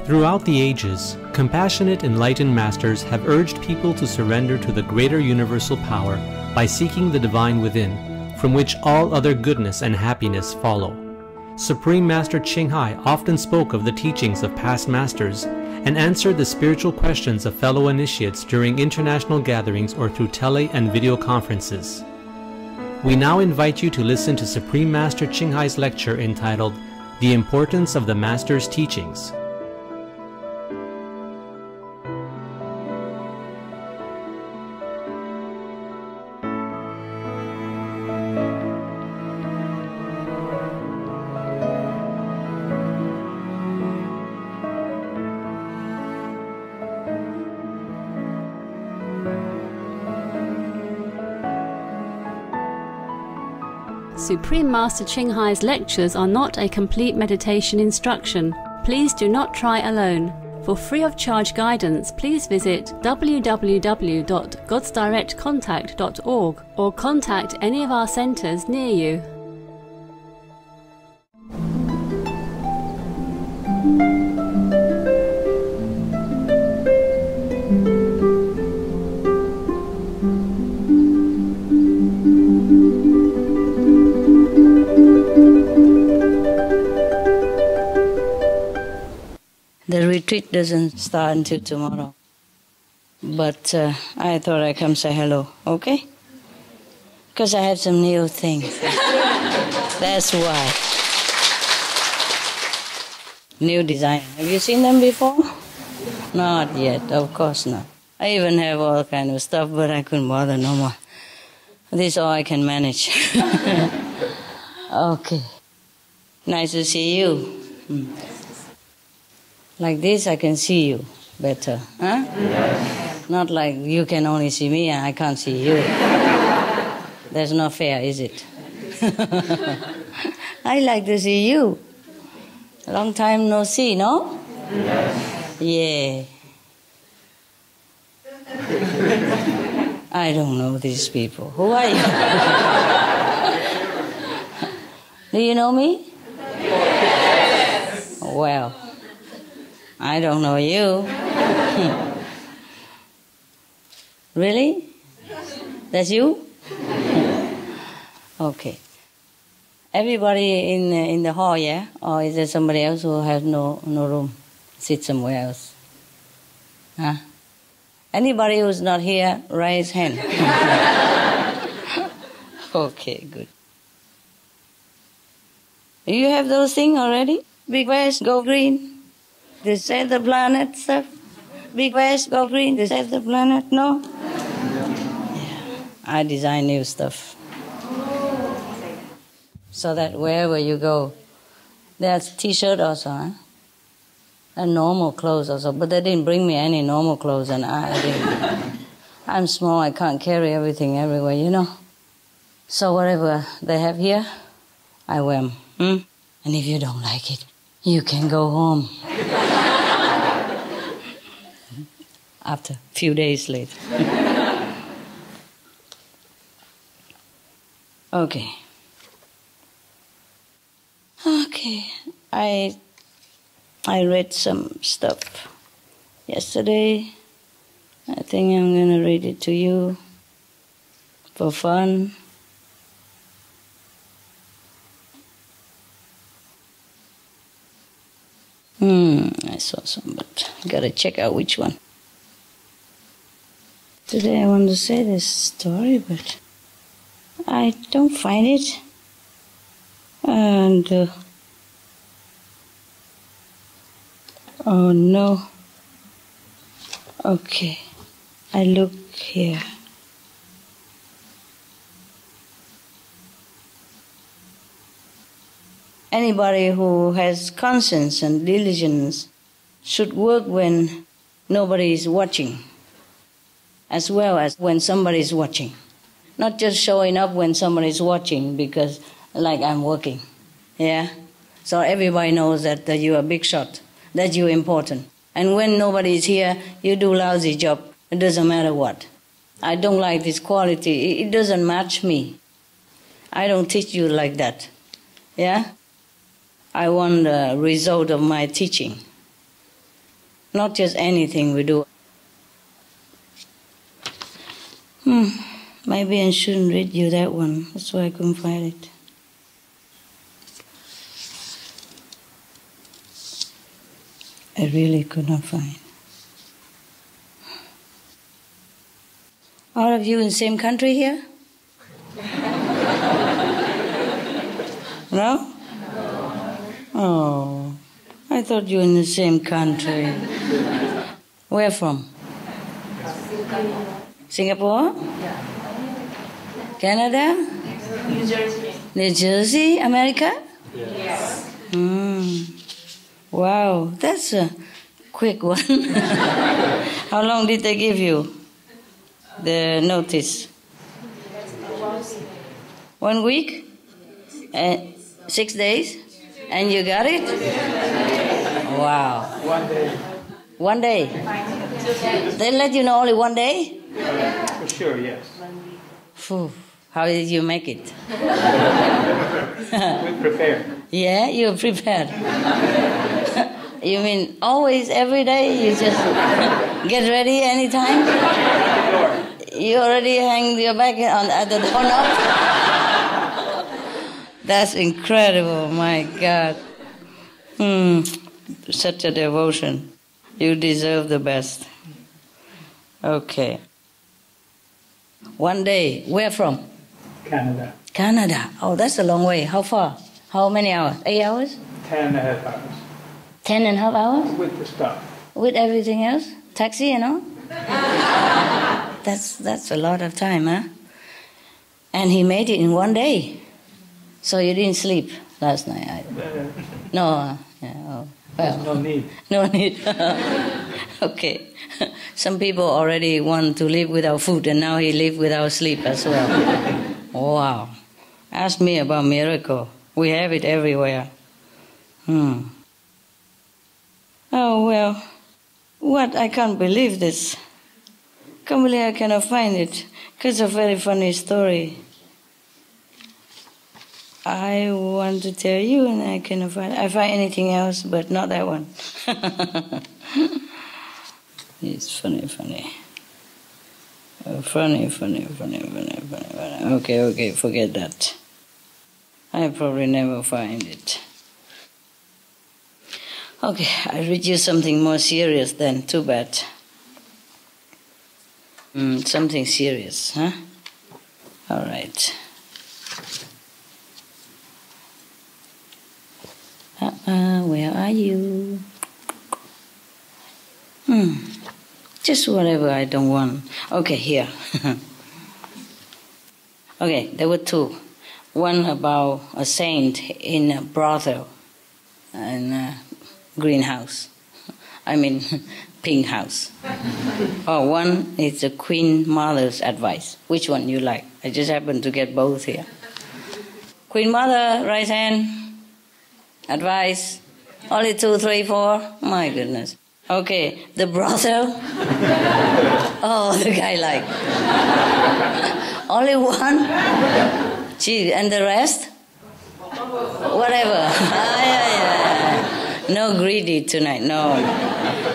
Throughout the ages, compassionate enlightened masters have urged people to surrender to the greater universal power by seeking the divine within, from which all other goodness and happiness follow. Supreme Master Ching Hai often spoke of the teachings of past masters and answered the spiritual questions of fellow initiates during international gatherings or through tele and video conferences. We now invite you to listen to Supreme Master Ching Hai's lecture entitled The Importance of the Master's Teachings. Supreme Master Ching Hai's lectures are not a complete meditation instruction. Please do not try alone. For free of charge guidance, please visit www.godsdirectcontact.org or contact any of our centers near you. The retreat doesn't start until tomorrow, but I thought I'd come say hello, okay? Because I have some new things. That's why. New design. Have you seen them before? Not yet, of course not. I even have all kind of stuff, but I couldn't bother no more. This is all I can manage. Okay. Nice to see you. Like this, I can see you better, huh? Yes. Not like you can only see me and I can't see you. That's not fair, is it? I like to see you. Long time no see, no? Yes. Yeah. I don't know these people. Who are you? Do you know me? Yes. Well, I don't know you. Really? That's you? Okay. Everybody in the hall, yeah? Or is there somebody else who has no room? Sit somewhere else? Huh? Anybody who's not here, raise hand. Okay, good. You have those things already? Big West, go green. They save the planet stuff. Big West, go green. They save the planet. No? Yeah. I design new stuff. So that wherever you go, there's t-shirt also, huh? And normal clothes also. But they didn't bring me any normal clothes, and I didn't. I'm small, I can't carry everything everywhere, you know. So whatever they have here, I wear them. And if you don't like it, you can go home. After a few days later. Okay. Okay. I read some stuff yesterday. I think I'm going to read it to you for fun. I saw some, but I got to check out which one. Today I want to say this story, but I don't find it. And, oh no. Okay, I look here. Anybody who has conscience and diligence should work when nobody is watching, as well as when somebody is watching. Not just showing up when somebody is watching because, like, I'm working. Yeah? So everybody knows that you're a big shot, that you're important. And when nobody is here, you do lousy job. It doesn't matter what. I don't like this quality. It doesn't match me. I don't teach you like that. Yeah? I want the result of my teaching. not just anything we do. Maybe I shouldn't read you that one. That's why I couldn't find it. I really could not find. All of you in the same country here? No? Oh, I thought you were in the same country. Where from? Singapore? Canada? New Jersey. New Jersey, America? Yes. Wow, that's a quick one. How long did they give you the notice? 1 week? 6 days? And you got it? Wow. 1 day. 1 day? They let you know only 1 day? For sure, yes. Phew. How did you make it? We prepared. Yeah, you're prepared. You mean always, every day, you just get ready anytime? You already hang your bag at the doorknob? That's incredible, my God. Such a devotion. You deserve the best. Okay. 1 day. Where from? Canada. Canada. Oh, that's a long way. How far? How many hours? 8 hours? 10.5 hours. 10.5 hours? With the stop. With everything else? Taxi and all? That's a lot of time, huh? And he made it in 1 day. So you didn't sleep last night? No. Yeah, oh, well. There's no need. No need. Okay. Some people already want to live without food, and now he live without sleep as well. Wow. Ask me about miracle. We have it everywhere. Oh, well. What? I can't believe this. Can't believe I cannot find it. It's a very funny story. I want to tell you, and I cannot find it. I find anything else, but not that one. It's funny. Funny. Okay, forget that. I probably never find it. Okay, I read you something more serious then. Too bad. Something serious, huh? All right. Where are you? Just whatever I don't want. Okay, here. Okay, there were two. One about a saint in a brothel in a greenhouse. I mean, pink house. Oh, one is the Queen Mother's advice. Which one you like? I just happen to get both here. Queen Mother, right hand. Advice. Only 2, 3, 4. My goodness. Okay, the brothel. Oh, the guy like. Only one? Gee, and the rest? Whatever. Yeah. No greedy tonight, no.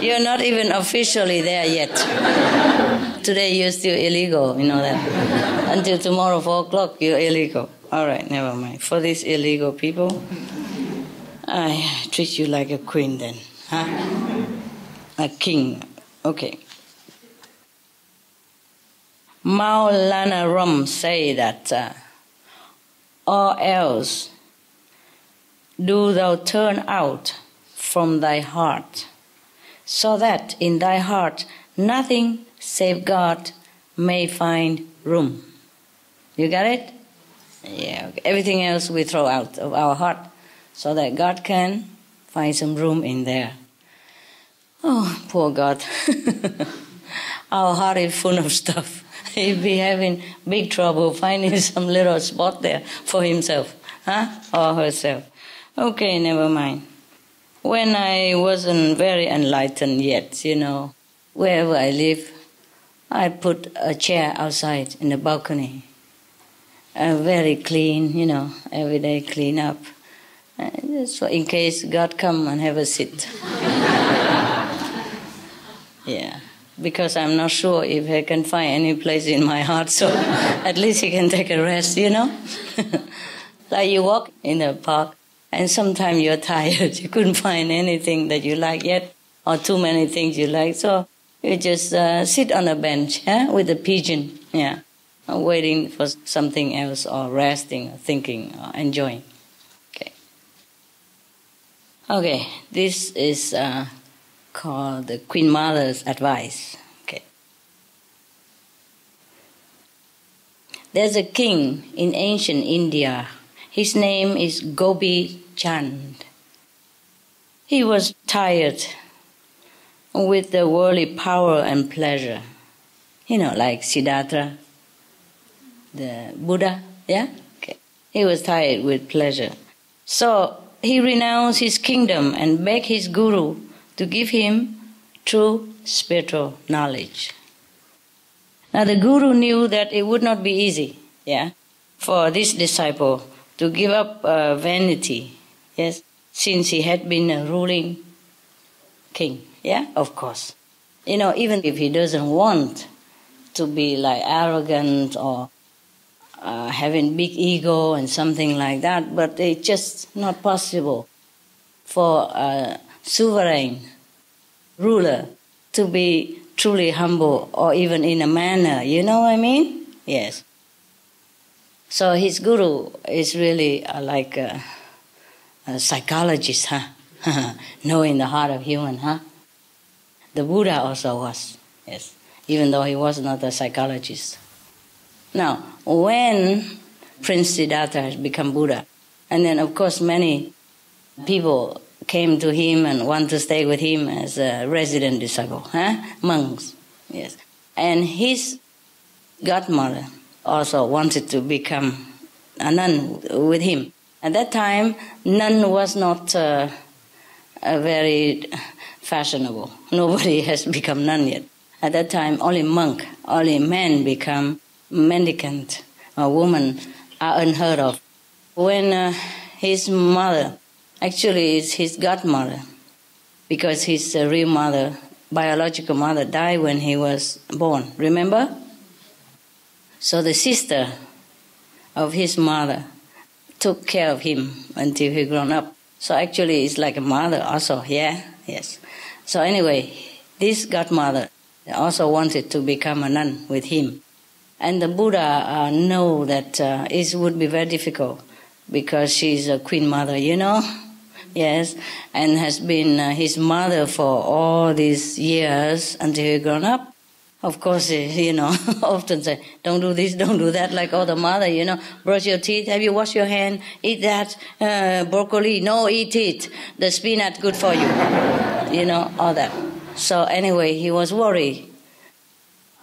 You're not even officially there yet. Today you're still illegal, you know that. Until tomorrow, 4 o'clock, you're illegal. All right, never mind. For these illegal people, I treat you like a queen then, huh? A king. Okay. Maulana Rum say that or else do thou turn out from thy heart, so that in thy heart nothing save God may find room. You got it? Yeah. Okay. Everything else we throw out of our heart, so that God can find some room in there. Oh, poor God. Our heart is full of stuff. He'll be having big trouble finding some little spot there for himself, huh? Or herself. Okay, never mind. When I wasn't very enlightened yet, you know, wherever I live, I put a chair outside in the balcony. Very clean, you know, every day clean up. Just in case God come and have a sit. Yeah. Because I'm not sure if I can find any place in my heart, so at least he can take a rest, you know? Like you walk in the park, and sometimes you're tired. You couldn't find anything that you like yet, or too many things you like, so you just sit on a bench with a pigeon, waiting for something else, or resting, or thinking, or enjoying. Okay, this is called the Queen Mother's advice. Okay. There's a king in ancient India. His name is Gopi Chand. He was tired with the worldly power and pleasure. You know, like Siddhartha, the Buddha, yeah? Okay. He was tired with pleasure. So he renounced his kingdom and begged his guru to give him true spiritual knowledge. Now the guru knew that it would not be easy, for this disciple to give up vanity, since he had been a ruling king, of course. You know, even if he doesn't want to be like arrogant or having big ego and something like that, but it's just not possible for a sovereign ruler to be truly humble or even in a manner, you know what I mean? Yes. So his guru is really like a psychologist, knowing the heart of human, The Buddha also was, yes, even though he was not a psychologist. Now, when Prince Siddhartha has become Buddha, and then of course many people came to him and want to stay with him as a resident disciple, monks, yes. And his godmother also wanted to become a nun with him. At that time, nun was not very fashionable. Nobody has become nun yet. At that time, only men become mendicant, or women are unheard of. When his mother, actually it's his godmother, because his real mother, biological mother, died when he was born, remember? So the sister of his mother took care of him until he grown up. So actually it's like a mother also, yes. So anyway, this godmother also wanted to become a nun with him. And the Buddha know that it would be very difficult because she's a queen mother, you know? Yes, and has been his mother for all these years until he grown up. Of course, you know, often say, don't do this, don't do that, like all the mother, you know, brush your teeth, have you washed your hand, eat that, broccoli, no, eat it, the spinach, good for you, you know, all that. So anyway, he was worried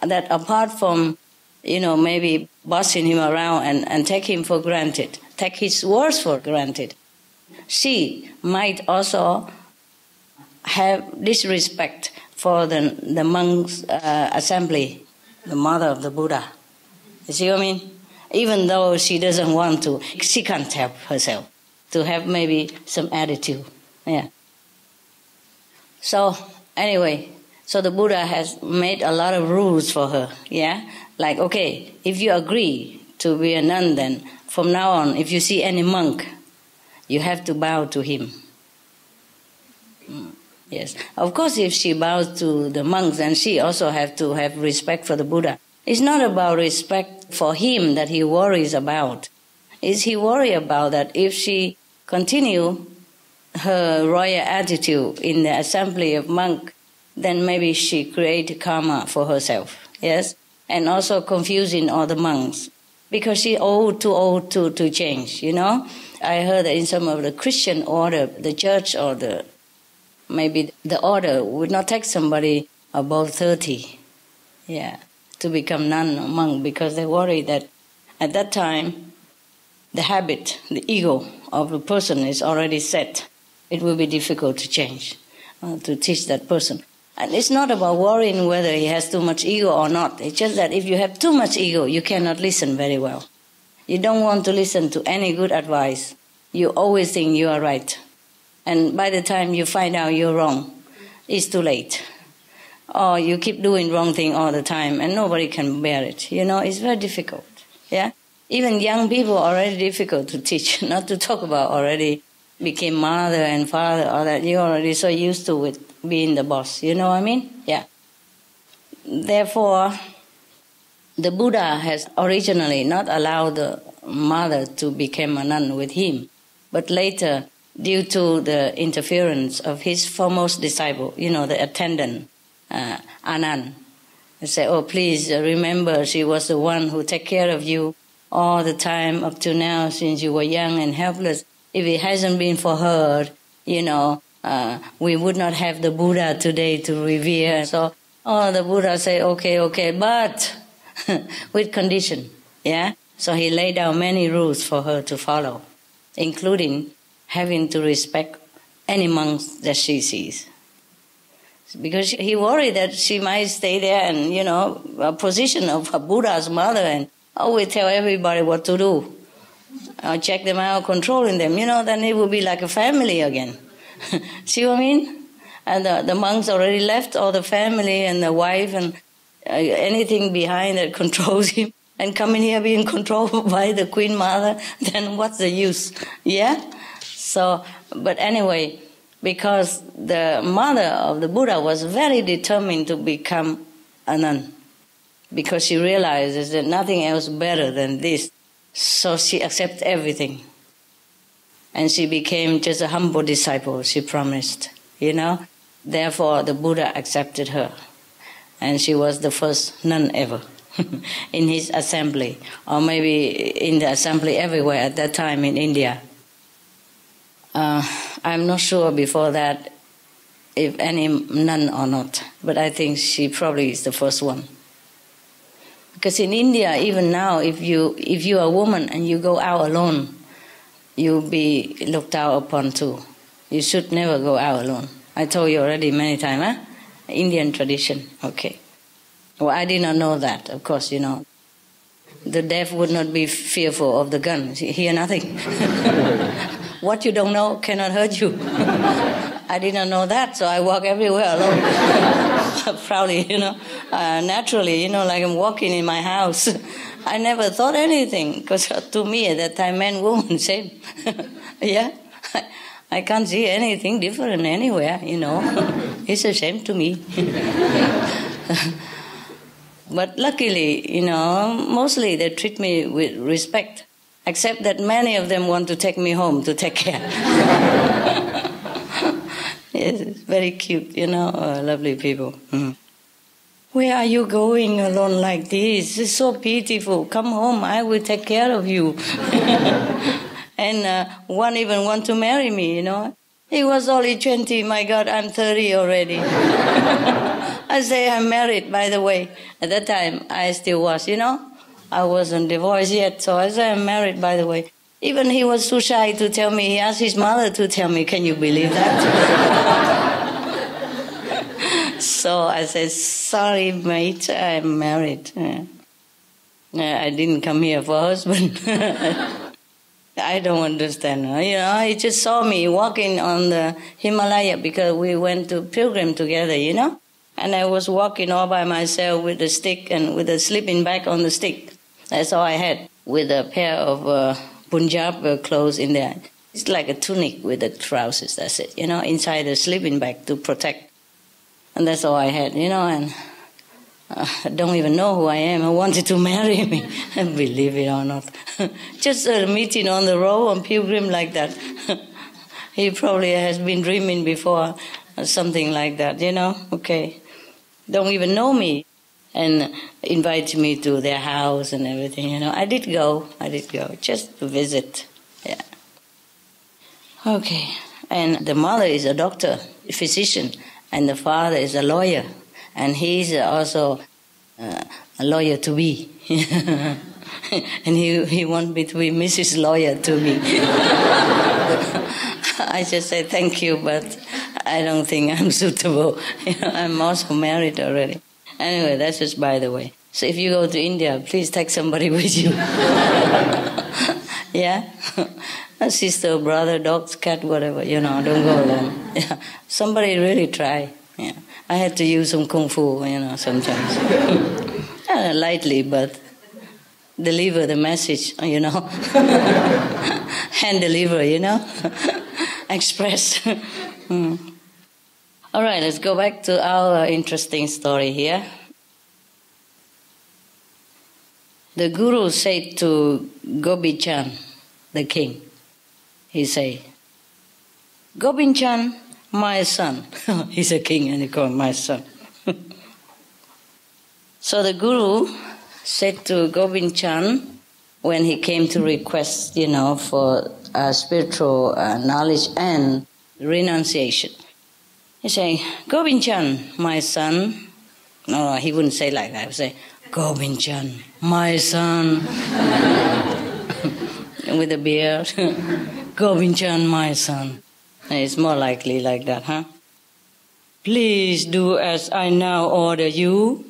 that apart from, you know, maybe bossing him around and take him for granted, take his words for granted, she might also have disrespect for the monks' assembly, the mother of the Buddha. You see what I mean? Even though she doesn't want to, she can't help herself to have maybe some attitude. Yeah. So anyway, so the Buddha has made a lot of rules for her. Yeah, like okay, if you agree to be a nun, then from now on, if you see any monk, you have to bow to him. Yes. Of course, if she bows to the monks, then she also have to have respect for the Buddha. It's not about respect for him that he worries about. Is he worried about that if she continue her royal attitude in the assembly of monks, then maybe she create karma for herself. Yes. And also confusing all the monks. Because she too old to change, you know. I heard that in some of the Christian order, the church or maybe the order would not take somebody above 30, to become nun or monk, because they worry that at that time the habit, the ego of the person is already set. It will be difficult to change, to teach that person. And it's not about worrying whether he has too much ego or not. It's just that if you have too much ego, you cannot listen very well. You don't want to listen to any good advice. You always think you are right. And by the time you find out you're wrong, it's too late. or you keep doing wrong thing all the time and nobody can bear it. It's very difficult. Yeah, even young people are already difficult to teach, not to talk about already became mother and father, all that. You're already so used to it being the boss. You know what I mean? Yeah. Therefore, the Buddha has originally not allowed the mother to become a nun with him, but later, due to the interference of his foremost disciple, the attendant, Anand, they say, oh, please remember she was the one who took care of you all the time up to now since you were young and helpless. If it hasn't been for her, we would not have the Buddha today to revere. So, the Buddha say, okay, but with condition, yeah? So he laid down many rules for her to follow, including having to respect any monks that she sees. Because he worried that she might stay there and, a position of a Buddha's mother and always tell everybody what to do. Check them out, controlling them, then it would be like a family again. See what I mean? And the monks already left all the family and the wife and anything behind that controls him. And coming here being controlled by the Queen Mother, then what's the use? Yeah? So, but anyway, because the mother of the Buddha was very determined to become a nun, because she realizes that nothing else better than this. So she accepted everything. And she became just a humble disciple, she promised, Therefore, the Buddha accepted her. And she was the first nun ever in his assembly, or maybe in the assembly everywhere at that time in India. I'm not sure before that if any nun or not, but I think she probably is the first one. Because in India, even now, if you're a woman and you go out alone, you'll be looked out upon too. You should never go out alone. I told you already many times, huh? Indian tradition, okay. Well, I did not know that, of course, The deaf would not be fearful of the gun. Hear nothing. What you don't know cannot hurt you. I did not know that, so I walk everywhere alone. Proudly, naturally, like I'm walking in my house. I never thought anything, because to me at that time, man, woman, same. Yeah? I can't see anything different anywhere, It's a shame to me. But luckily, mostly they treat me with respect, except that many of them want to take me home to take care. Yes, it's very cute, lovely people. Mm. Where are you going alone like this? It's so pitiful. Come home, I will take care of you. And one even want to marry me, He was only 20, my God, I'm 30 already. I say I'm married, by the way. At that time, I still was, I wasn't divorced yet, so I say I'm married, by the way. Even he was too shy to tell me. He asked his mother to tell me. Can you believe that? So I said, sorry, mate, I'm married. I didn't come here for a husband. I don't understand. He just saw me walking on the Himalaya because we went to pilgrim together, And I was walking all by myself with a stick and with a sleeping bag on the stick. That's all I had, with a pair of Punjab clothes in there. It's like a tunic with the trousers, that's it, inside the sleeping bag to protect. And that's all I had, and I don't even know who I am. I wanted to marry me, believe it or not. Just a meeting on the road on pilgrim like that. He probably has been dreaming before, or something like that, okay. Don't even know me, and invited me to their house and everything, I did go, just to visit, yeah. Okay, and the mother is a doctor, a physician, and the father is a lawyer, and he's also a lawyer to be. And he wants me to be Mrs. Lawyer to me. I just say thank you, but I don't think I'm suitable. I'm also married already. Anyway, that's just by the way. So if you go to India, please take somebody with you. Yeah? A sister, brother, dog, cat, whatever, don't go alone. Yeah. Somebody really try. Yeah. I had to use some kung fu, sometimes. Lightly, but deliver the message, hand deliver, express. All right, let's go back to our interesting story here. The Guru said to Gobind-Chand, the king, he said, Gobind-Chand, my son. He's a king and he called my son. So the Guru said to Gobind-Chand, when he came to request, for spiritual knowledge and renunciation, he said, Gobind-Chand, my son. No, he wouldn't say like that. He would say, Gobind-Chand, my son. With a beard. Gobind-Chand, my son. It's more likely like that, huh? Please do as I now order you.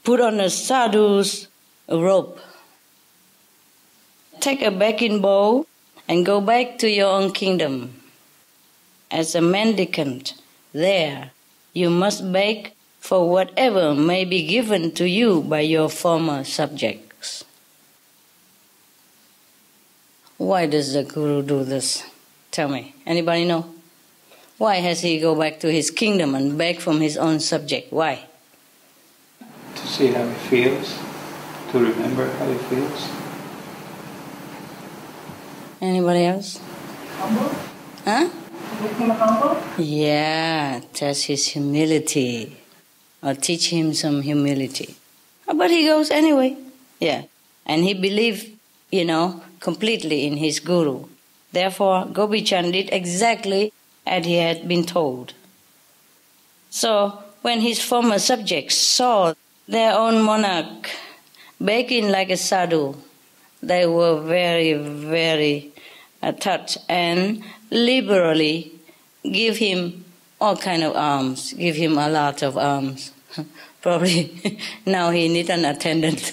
Put on a sadhu's robe. Take a begging bowl and go back to your own kingdom. As a mendicant, there you must beg for whatever may be given to you by your former subjects. Why does the Guru do this? Tell me. Anybody know? Why has he go back to his kingdom and beg from his own subject? Why? To see how he feels, to remember how he feels. Anybody else? Humble? Huh? Make him humble? Yeah, test his humility. Or teach him some humility. But he goes anyway. Yeah. And he believed, completely in his Guru. Therefore, Gobind-Chand did exactly as he had been told. So, when his former subjects saw their own monarch begging like a sadhu, they were very, very touched and liberally give him all kind of alms, give him a lot of alms. Probably now he needs an attendant,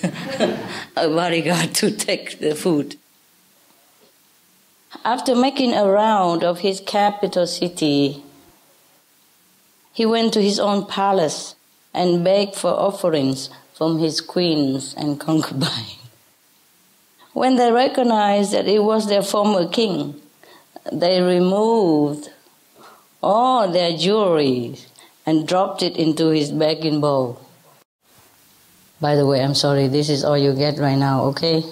a bodyguard to take the food. After making a round of his capital city, he went to his own palace and begged for offerings from his queens and concubines. When they recognized that it was their former king, they removed all their jewelry and dropped it into his begging bowl. By the way, I'm sorry, this is all you get right now, okay?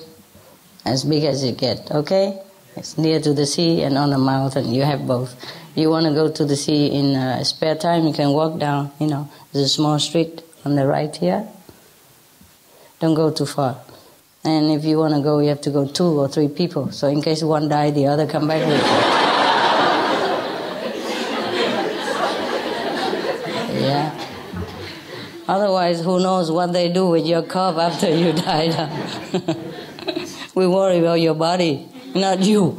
As big as you get, okay? It's near to the sea and on the mountain, you have both. You want to go to the sea in spare time, you can walk down, there's a small street on the right here. Don't go too far. And if you want to go, you have to go 2 or 3 people. So in case one die, the other come back with you. Yeah. Otherwise, who knows what they do with your corpse after you die. We worry about your body, not you.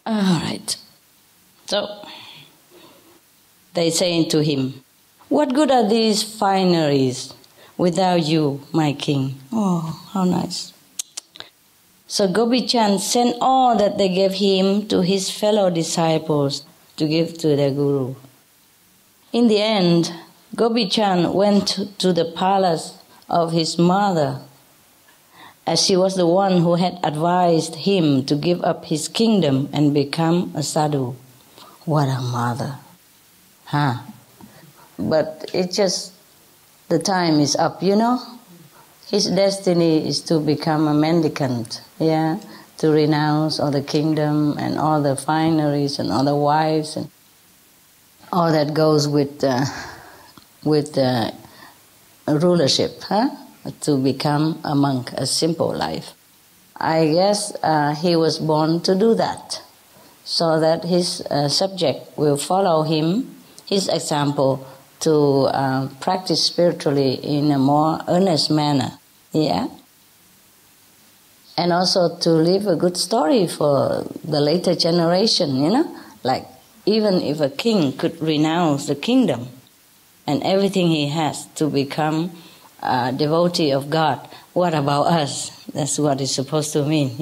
All right. So, they saying to him, what good are these fineries without you, my king? Oh, how nice. So Gobind-Chand sent all that they gave him to his fellow disciples to give to their Guru. In the end, Gobind-Chand went to the palace of his mother, as she was the one who had advised him to give up his kingdom and become a sadhu. What a mother. Huh? But it's just, the time is up, His destiny is to become a mendicant, to renounce all the kingdom and all the fineries and all the wives and all that goes with rulership, to become a monk, a simple life. I guess he was born to do that, so that his subject will follow him, his example, to practice spiritually in a more earnest manner, and also to leave a good story for the later generation, like even if a king could renounce the kingdom and everything he has to become a devotee of God, what about us? That's what it's supposed to mean,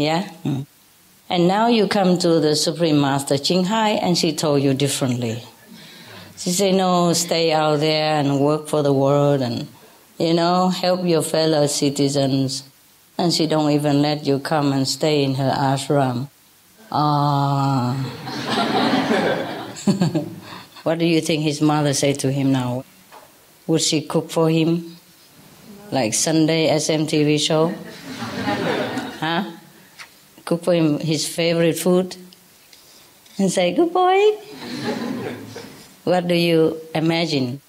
And now you come to the Supreme Master Ching Hai and she told you differently. She said, no, stay out there and work for the world and, help your fellow citizens. And she don't even let you come and stay in her ashram. What do you think his mother said to him now? Would she cook for him? Like Sunday SMTV show? Huh? Cook for him his favorite food? And say, good boy. What do you imagine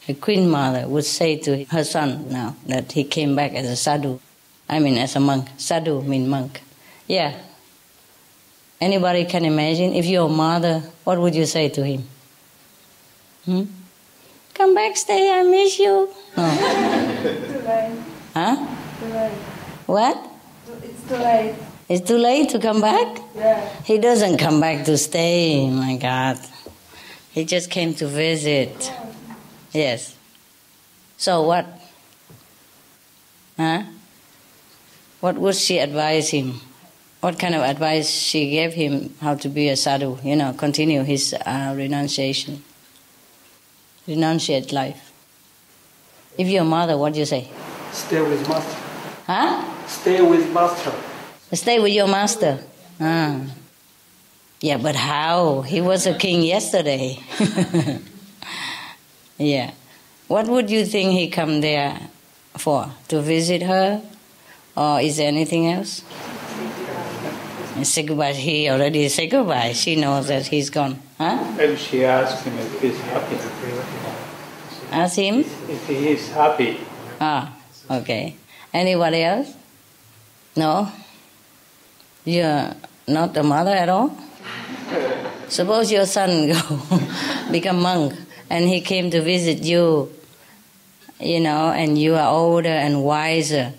a queen mother would say to her son now that he came back as a sadhu? I mean as a monk. Sadhu means monk. Yeah. Anybody can imagine? If you're a mother, what would you say to him? Come back, stay, I miss you. No. Too late. Huh? Too late. What? It's too late. It's too late to come back? Yeah. He doesn't come back to stay, my God. He just came to visit. Yes. So what? Huh? What would she advise him? What kind of advice she gave him how to be a sadhu, continue his renunciation. Renunciate life. If you're a mother, what do you say? Stay with master. Huh? Stay with master. Stay with your master. Yeah, but how? He was a king yesterday. Yeah. What would you think he come there for? To visit her? Or is there anything else? Say goodbye. He already said goodbye. She knows that he's gone. Huh? Maybe she asked him if he's happy. Ask him? If he is happy. Okay. Anybody else? No? You're not a mother at all? Suppose your son go become monk and he came to visit you, and you are older and wiser,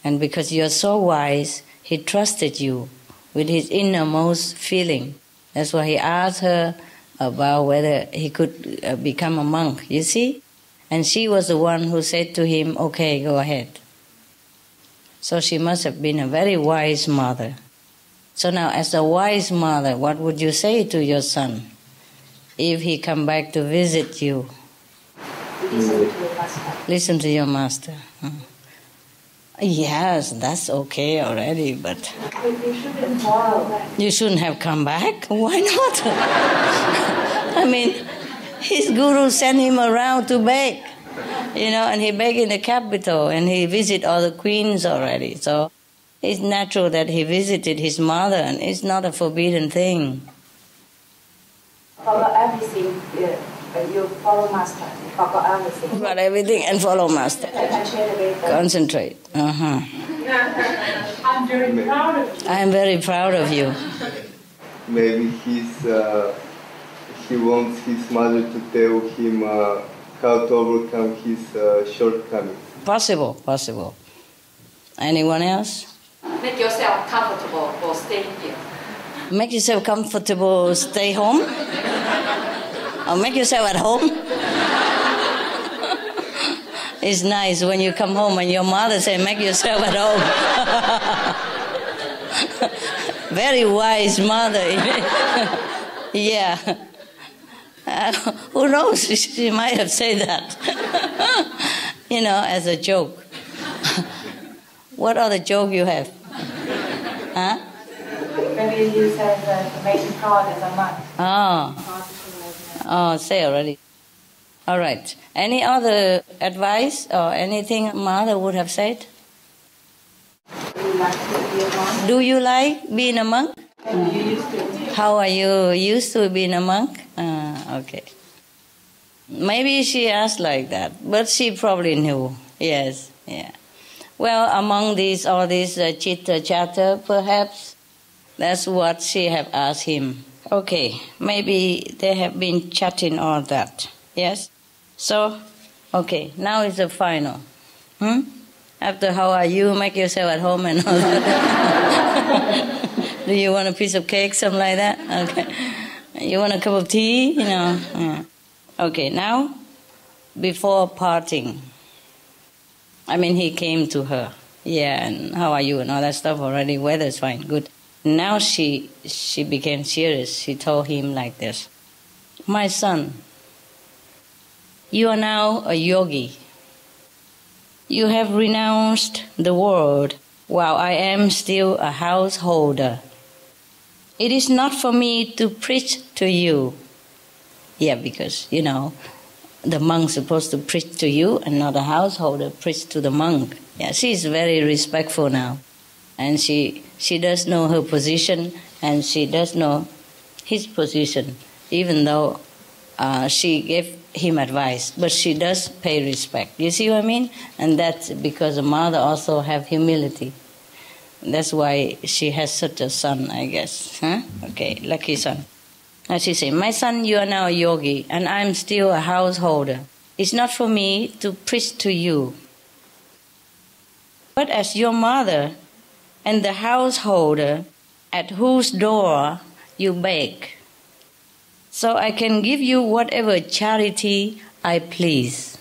and because you're so wise, he trusted you with his innermost feeling. That's why he asked her about whether he could become a monk, you see? And she was the one who said to him, okay, go ahead. So she must have been a very wise mother. So now, as a wise mother, what would you say to your son if he come back to visit you? Listen to your master. Yes, that's okay already, but you shouldn't have come back. Why not? I mean, his guru sent him around to beg, and he begged in the capital, and he visited all the queens already. So it's natural that he visited his mother, and it's not a forbidden thing. Follow everything. You follow master. You follow everything. Follow everything and follow master. Concentrate. I'm very proud of you. I am very proud of you. Maybe he wants his mother to tell him how to overcome his shortcomings. Possible. Anyone else? Make yourself comfortable for staying here. Make yourself comfortable, stay home? Or make yourself at home? It's nice when you come home and your mother says, make yourself at home. Very wise mother. Yeah. Who knows? She might have said that. As a joke. What other joke you have? Huh? Maybe you said that make you proud as a monk. Oh, say already. All right. Any other advice or anything mother would have said? Do you like being a monk? How are you used to being a monk? Okay. Maybe she asked like that, but she probably knew. Yes, yeah. Well, among all these chitta chatter, perhaps that's what she have asked him. Okay, maybe they have been chatting all that. Yes? So, okay, now is the final. After how are you, make yourself at home and all that. Do you want a piece of cake, something like that? Okay. You want a cup of tea? Yeah. Okay, now, before parting, he came to her. Yeah, and how are you and all that stuff already. Weather's fine, good. Now she became serious. She told him like this, "My son, you are now a yogi. You have renounced the world while I am still a householder. It is not for me to preach to you." Yeah, because, the monk's supposed to preach to you and not a householder preach to the monk. Yeah, she's very respectful now. And she does know her position and she does know his position, even though she gave him advice. But she does pay respect. You see what I mean? And that's because a mother also have humility. That's why she has such a son, I guess. Huh? Okay, lucky son. Now she said, "My son, you are now a yogi, and I'm still a householder. It's not for me to preach to you. But as your mother and the householder at whose door you beg, so I can give you whatever charity I please."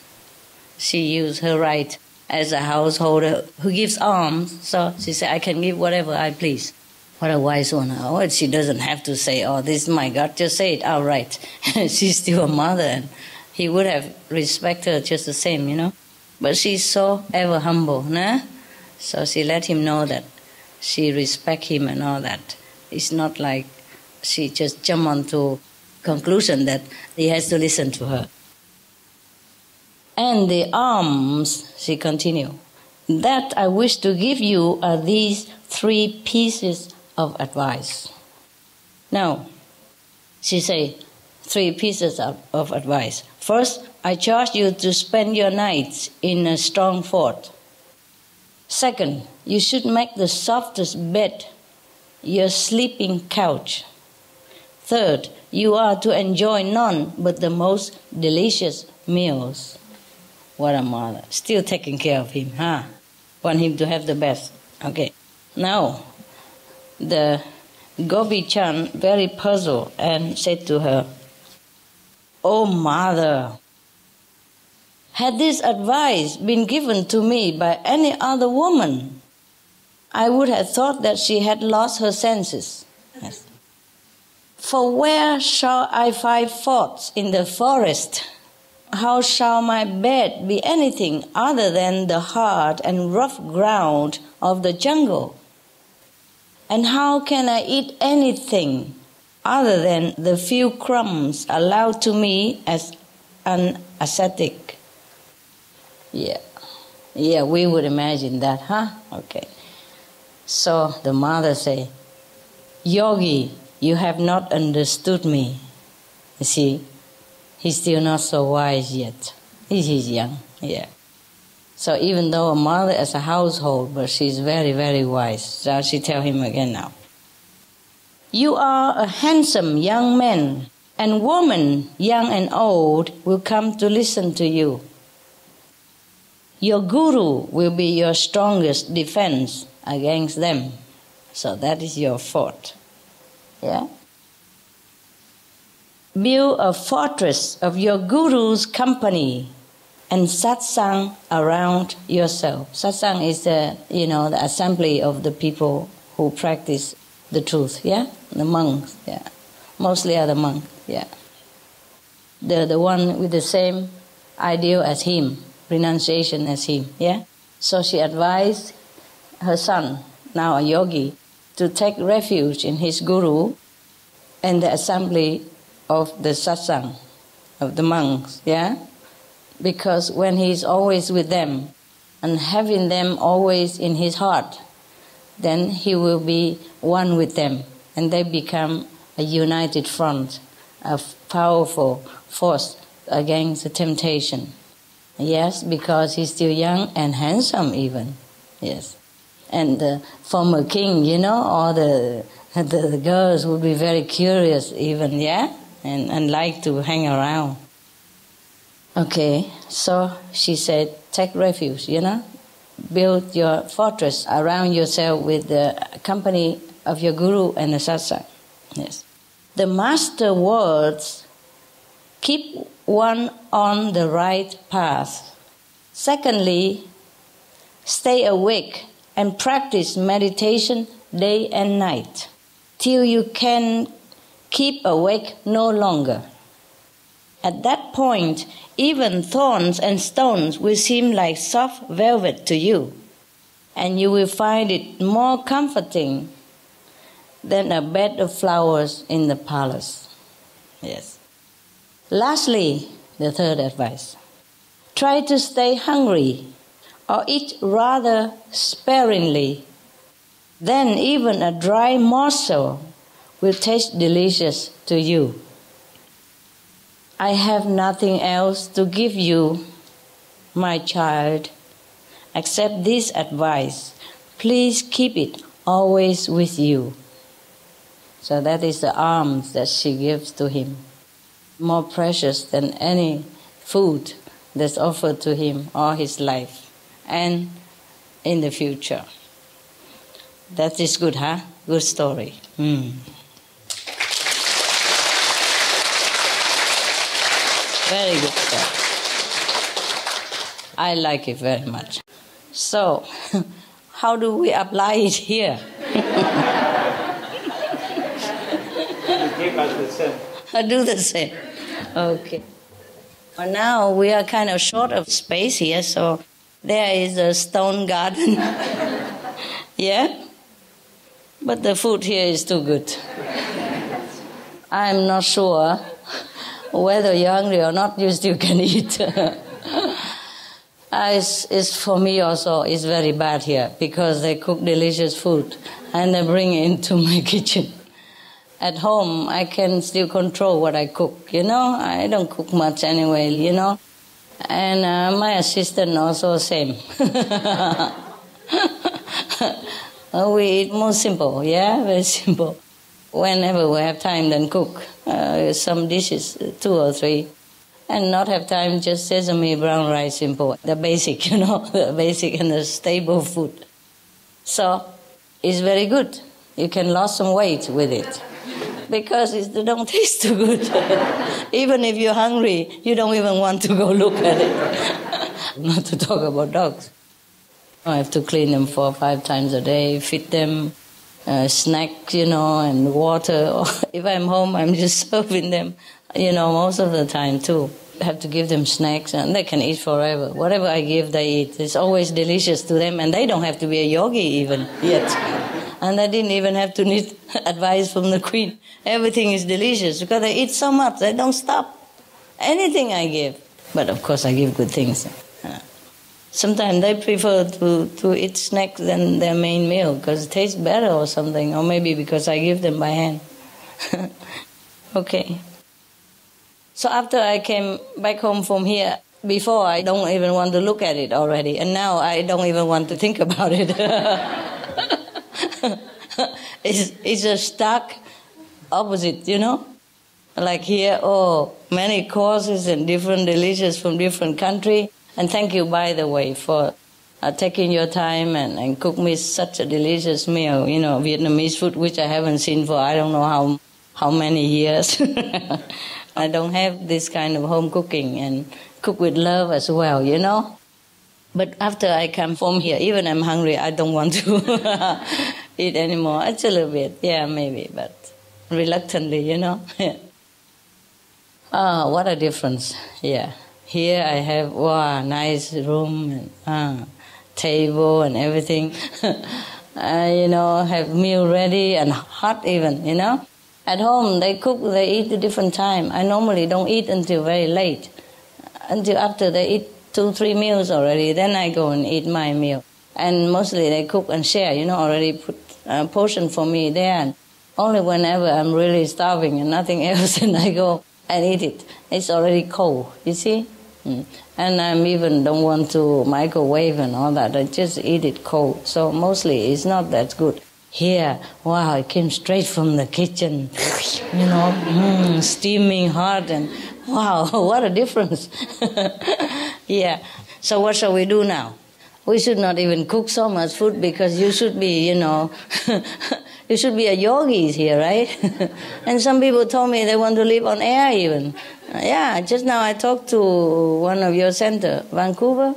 She used her right as a householder who gives alms, so she said, "I can give whatever I please." What a wise one. Oh, she doesn't have to say, "Oh, this is my God," just say it outright. She's still a mother, and he would have respected her just the same, But she's so ever humble, nah? So she let him know that she respects him and all that. It's not like she just jumped onto conclusion that he has to listen to her. "And the alms," she continued, "that I wish to give you are these 3 pieces of advice." Now, she say 3 pieces of advice. First, I charge you to spend your nights in a strong fort. Second, you should make the softest bed your sleeping couch. Third, you are to enjoy none but the most delicious meals. What a mother. Still taking care of him, huh? Want him to have the best. Okay. Now, the Gopi-chan very puzzled and said to her, "Oh, mother, had this advice been given to me by any other woman, I would have thought that she had lost her senses. Yes. For where shall I find forts in the forest? How shall my bed be anything other than the hard and rough ground of the jungle? And how can I eat anything other than the few crumbs allowed to me as an ascetic?" Yeah, we would imagine that, huh? Okay. So the mother say, "Yogi, you have not understood me." You see, he's still not so wise yet. He's young, yeah. So even though a mother is a household, but she's very, very wise. So she tell him again now, "You are a handsome young man, and women, young and old, will come to listen to you. Your guru will be your strongest defense against them. So that is your fort. Yeah? Build a fortress of your guru's company and satsang around yourself." Satsang is the assembly of the people who practice the truth, yeah? The monks, yeah. Mostly are the monks, yeah. The one with the same ideal as him, renunciation as him, yeah? So she advised her son, now a yogi, to take refuge in his guru and the assembly of the satsang, of the monks, yeah? Because when he is always with them and having them always in his heart, then he will be one with them and they become a united front, a powerful force against the temptation. Yes, because he's still young and handsome even. Yes. And the former king, all the girls would be very curious even, yeah? And like to hang around. Okay, so she said, take refuge, build your fortress around yourself with the company of your guru and the satsang. Yes. The master words, keep one on the right path. Secondly, stay awake and practice meditation day and night. till you can keep awake no longer. At that point, even thorns and stones will seem like soft velvet to you, and you will find it more comforting than a bed of flowers in the palace. Yes. Lastly, the third advice. Try to stay hungry or eat rather sparingly. Then even a dry morsel will taste delicious to you. I have nothing else to give you, my child, except this advice. Please keep it always with you. So that is the alms that she gives to him, more precious than any food that's offered to him all his life and in the future. That is good, huh? Good story. Very good story. I like it very much. So, how do we apply it here? Do the same. Okay. Well, now we are kind of short of space here, so there is a stone garden. Yeah? But the food here is too good. I'm not sure whether you're hungry or not, you still can eat. It's for me also, it's very bad here because they cook delicious food and they bring it into my kitchen. At home, I can still control what I cook, you know. I don't cook much anyway, you know. And my assistant also same. We eat more simple, yeah, very simple. Whenever we have time, then cook some dishes, 2 or 3. And not have time, just sesame, brown rice, simple. The basic, you know, the basic and the stable food. So, it's very good. You can lose some weight with it. Because it don't taste too good. Even if you're hungry, you don't even want to go look at it. Not to talk about dogs. I have to clean them 4 or 5 times a day, feed them snacks, you know, and water. If I'm home, I'm just serving them, you know, most of the time too. I have to give them snacks and they can eat forever. Whatever I give, they eat. It's always delicious to them and they don't have to be a yogi even yet. And I didn't even have to need advice from the queen. Everything is delicious because they eat so much, they don't stop. Anything I give. But of course I give good things. Sometimes they prefer to eat snacks than their main meal because it tastes better or something. Or maybe because I give them by hand. Okay. So after I came back home from here, before I don't even want to look at it already. And now I don't even want to think about it. It's a stark opposite, you know. Like here, many courses and different delicious from different country. And thank you, by the way, for taking your time and cook me such a delicious meal, you know, Vietnamese food, which I haven't seen for I don't know how many years. I don't have this kind of home cooking and cook with love as well, you know. But after I come from here, even I'm hungry, I don't want to eat anymore. It's a little bit, yeah, maybe, but reluctantly, you know. What a difference, yeah. Here I have, nice room and table and everything. You know, have meal ready and hot even, you know. At home, they cook, they eat at different time. I normally don't eat until very late, until after they eat 2-3 meals already. Then I go and eat my meal. And mostly they cook and share, you know, already put a portion for me there. And only whenever I'm really starving and nothing else, then I go and eat it. It's already cold, you see. And I even don't want to microwave and all that. I just eat it cold. So mostly it's not that good. Here, wow, it came straight from the kitchen, you know, steaming hot, and wow, what a difference. Yeah. So what shall we do now? We should not even cook so much food because you should be, you know, you should be a yogis here, right? And some people told me they want to live on air even. Yeah, just now I talked to one of your center, Vancouver.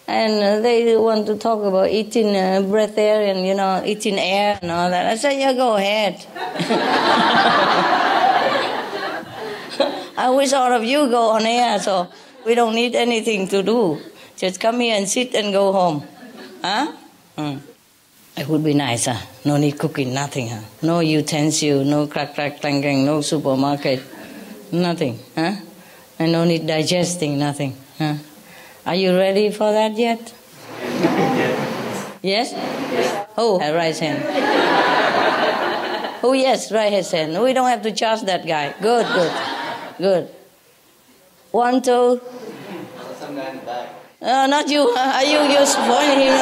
And they want to talk about eating breath air and, eating air and all that. I said, yeah, go ahead. I wish all of you go on air, so we don't need anything to do. Just come here and sit and go home. Huh? It would be nice, huh? No need cooking, nothing, huh? No utensil, no crack, clang, clang, no supermarket, nothing, huh? And no need digesting, nothing, huh? Are you ready for that yet? Yes? Oh, right hand. Oh, yes, right hand. We don't have to charge that guy. Good, good, good. 1, 2. Some guy in the back. Not you. Are you just pointing him?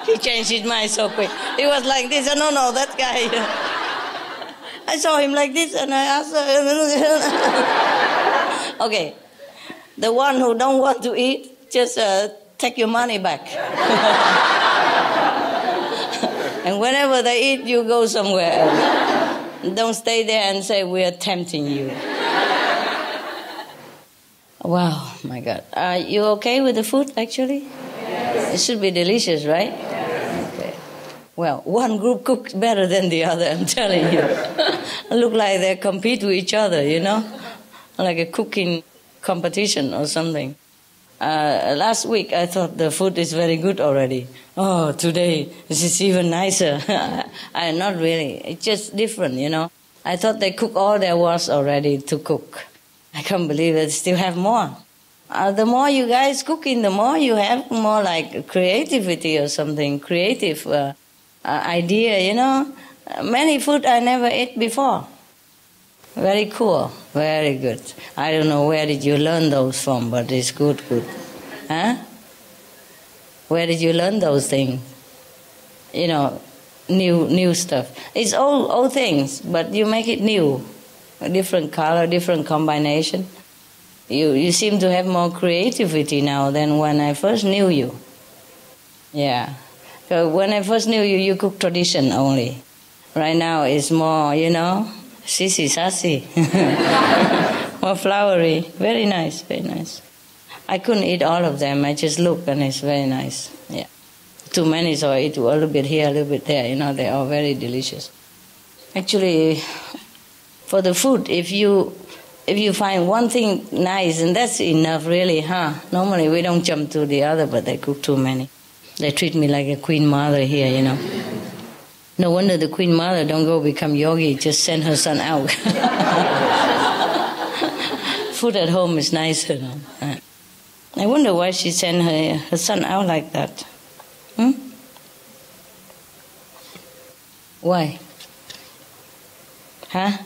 He changed his mind so quick. He was like this. No, that guy. I saw him like this and I asked her. Okay. The one who don't want to eat, just take your money back. And whenever they eat, you go somewhere else. Don't stay there and say, we are tempting you. Wow, my God. Are you okay with the food, actually? Yes. It should be delicious, right? Yes. Okay. Well, one group cooks better than the other, I'm telling you. Look like they compete with each other, like a cooking competition or something. Last week I thought the food is very good already. Oh, today this is even nicer. Not really. It's just different, I thought they cook all there was already to cook. I can't believe they still have more. The more you guys cooking, the more you have more like creativity or something, creative idea, Many food I never ate before. Very cool, very good. I don't know where did you learn those from, but it's good. Huh? Where did you learn those things? New stuff. It's old things, but you make it new. A different color, different combination. You seem to have more creativity now than when I first knew you. Yeah. So when I first knew you, you cook tradition only. Right now it's more, sissy sassy. More flowery. Very nice, very nice. I couldn't eat all of them. I just look and it's very nice. Yeah. Too many, so I eat a little bit here, a little bit there. They are very delicious. Actually, for the food, if you find one thing nice, and that's enough really, huh? Normally we don't jump to the other, but they cook too many. They treat me like a queen mother here, No wonder the queen mother don't go become yogi, just send her son out. Food at home is nicer. I wonder why she sent her son out like that. Why? Huh?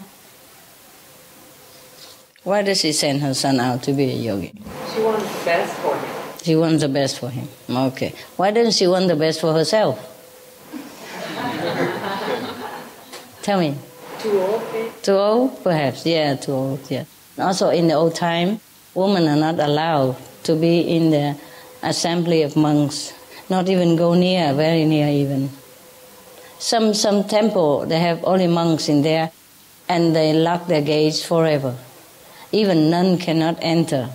Why does she send her son out to be a yogi? She wants the best for him. She wants the best for him. Okay. Why doesn't she want the best for herself? Tell me. Too old, maybe? Too old? Perhaps. Yeah, too old. Yeah. Also, in the old time, women are not allowed to be in the assembly of monks. Not even go near, very near even. Some temple, they have only monks in there, and they lock their gates forever. Even nun cannot enter.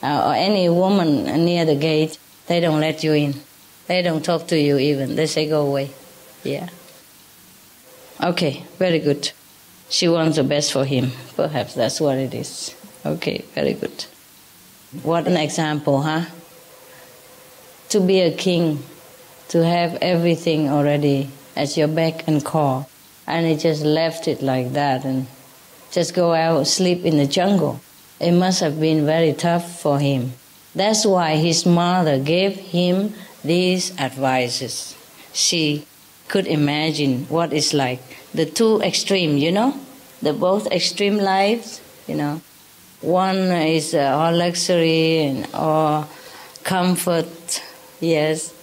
Or any woman near the gate, they don't let you in. They don't talk to you even. They say, go away. Yeah. Okay, very good. She wants the best for him. Perhaps that's what it is. Okay, very good. What an example, huh? To be a king, to have everything already at your beck and call, and he just left it like that and just go out, sleep in the jungle. It must have been very tough for him. That's why his mother gave him these advices. She could imagine what it's like. The two extreme, the both extreme lives, One is all luxury and all comfort, yes,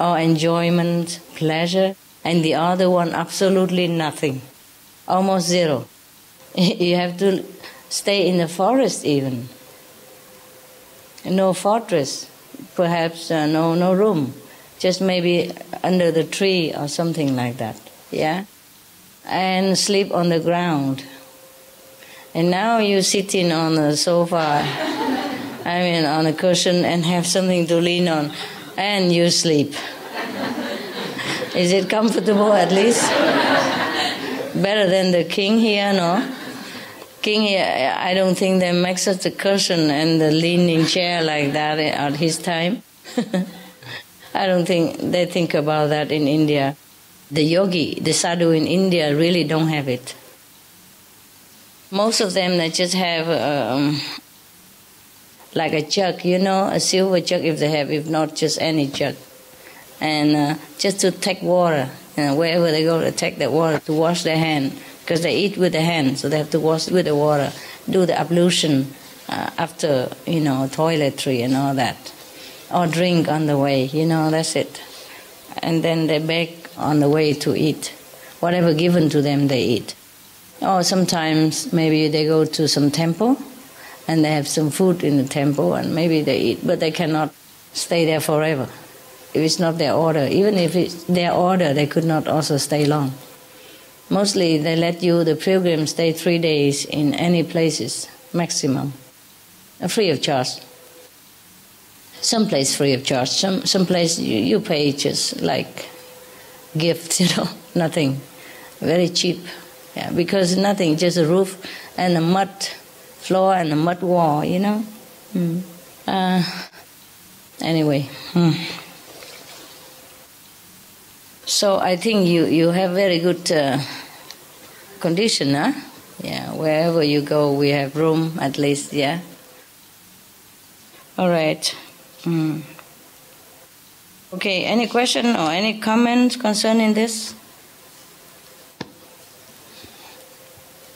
all enjoyment, pleasure, and the other one absolutely nothing, almost zero. You have to stay in the forest even. No fortress, perhaps no room, just maybe under the tree or something like that, yeah? And sleep on the ground. And now you're sitting on the sofa I mean, on a cushion and have something to lean on, and you sleep. Is it comfortable at least? Better than the king here, no? King here, I don't think they make such a cushion and the leaning chair like that at his time. I don't think they think about that in India. The yogi, the sadhu in India really don't have it. Most of them, they just have like a jug, you know, a silver jug if they have, if not just any jug. And just to take water, you know, wherever they go, they take that water to wash their hand, because they eat with the hand, so they have to wash with the water, do the ablution after, you know, toiletry and all that. Or drink on the way, you know, that's it. And then they beg on the way to eat. Whatever given to them, they eat. Or sometimes maybe they go to some temple and they have some food in the temple and maybe they eat, but they cannot stay there forever. If it's not their order, even if it's their order, they could not also stay long. Mostly they let you, the pilgrims, stay 3 days in any places, maximum, free of charge. Some place free of charge, some place you pay just like gift, you know, nothing, very cheap. Yeah, because nothing, just a roof and a mud floor and a mud wall, you know. Anyway. So I think you have very good condition, huh? Yeah, wherever you go, we have room at least, yeah. All right. Okay, any question or any comment concerning this?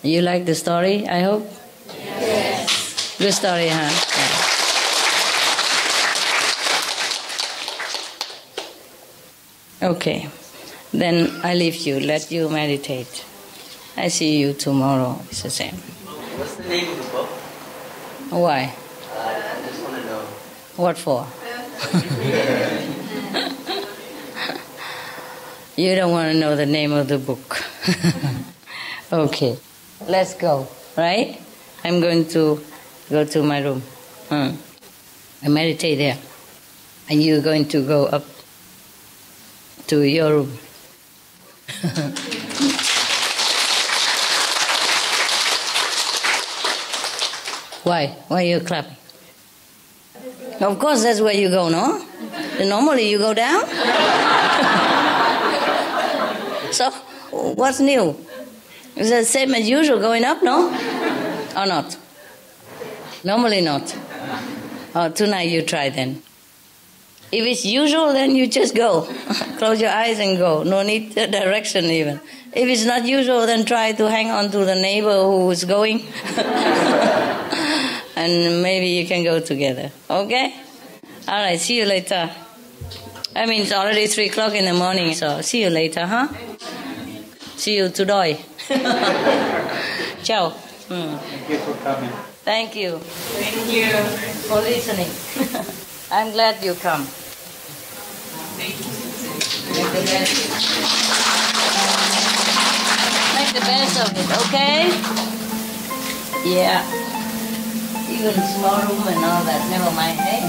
You like the story, I hope? Yes. Good story, huh? Yeah. Okay. Then I leave you, let you meditate. I see you tomorrow, it's the same. What's the name of the book? Why? I just want to know. What for? You don't want to know the name of the book. Okay, let's go, right? I'm going to go to my room. I meditate there. And you're going to go up to your room. Why? Why are you clapping? Of course, that's where you go, no? Normally you go down. So, what's new? Is it the same as usual going up, no? Or not? Normally not. Oh, tonight you try then. If it's usual, then you just go. Close your eyes and go. No need direction even. If it's not usual, then try to hang on to the neighbor who is going. And maybe you can go together. Okay? All right, see you later. I mean, it's already 3 o'clock in the morning, so see you later, huh? See you today. Ciao. Thank you for coming. Thank you. Thank you. For listening. I'm glad you come. Make the best. Make the best of it, okay? Yeah. Even small room and all that, never mind, hey?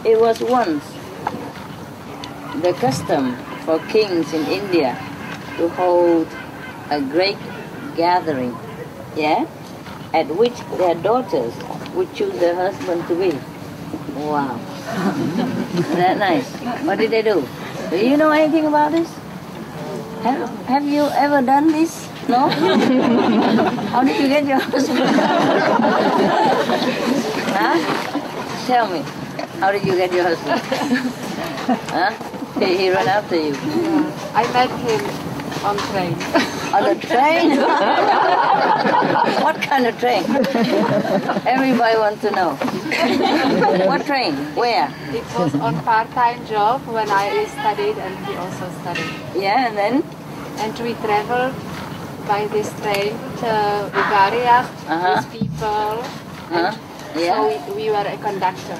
It was once the custom for kings in India to hold a great gathering, yeah, at which their daughters would choose their husband to be. Wow. Isn't that nice? What did they do? Do you know anything about this? Have you ever done this? No? How did you get your husband? Huh? Tell me. How did you get your husband? Huh? He ran after you. I met him on train. On a train? What kind of train? Everybody wants to know. What train? Where? It was on part-time job when I studied and he also studied. Yeah, and then? And we traveled by this train to Bulgaria with people. Yeah. So we were a conductor.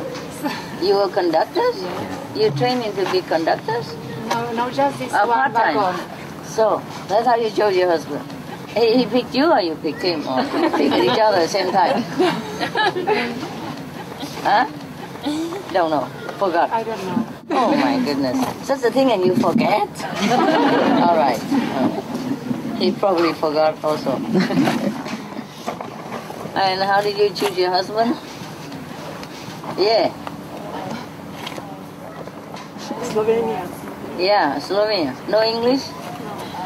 You were conductors? Yeah. You training to be conductors? No, just this one part-time. wagon. So, that's how you chose your husband. He picked you or you picked him? Or picked each other at the same time? Huh? Don't know. Forgot. I don't know. Oh my goodness. Such a thing and you forget? All right. He probably forgot also. And how did you choose your husband? Yeah. Slovenia. Yeah, Slovenia. No English?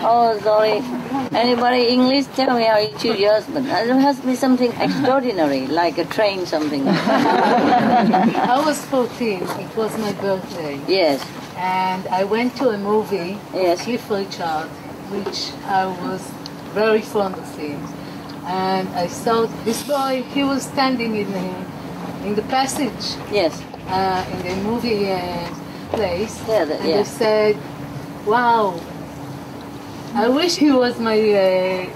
Oh, sorry. Anybody English? Tell me how you choose your husband. There has to be something extraordinary, like a train something. I was 14. It was my birthday. Yes. And I went to a movie, Yes. Cliff Richard, which I was very fond of him. And I saw this boy, he was standing in the passage Yes. in the movie place. Yeah, and yeah. I said, wow, I wish he was my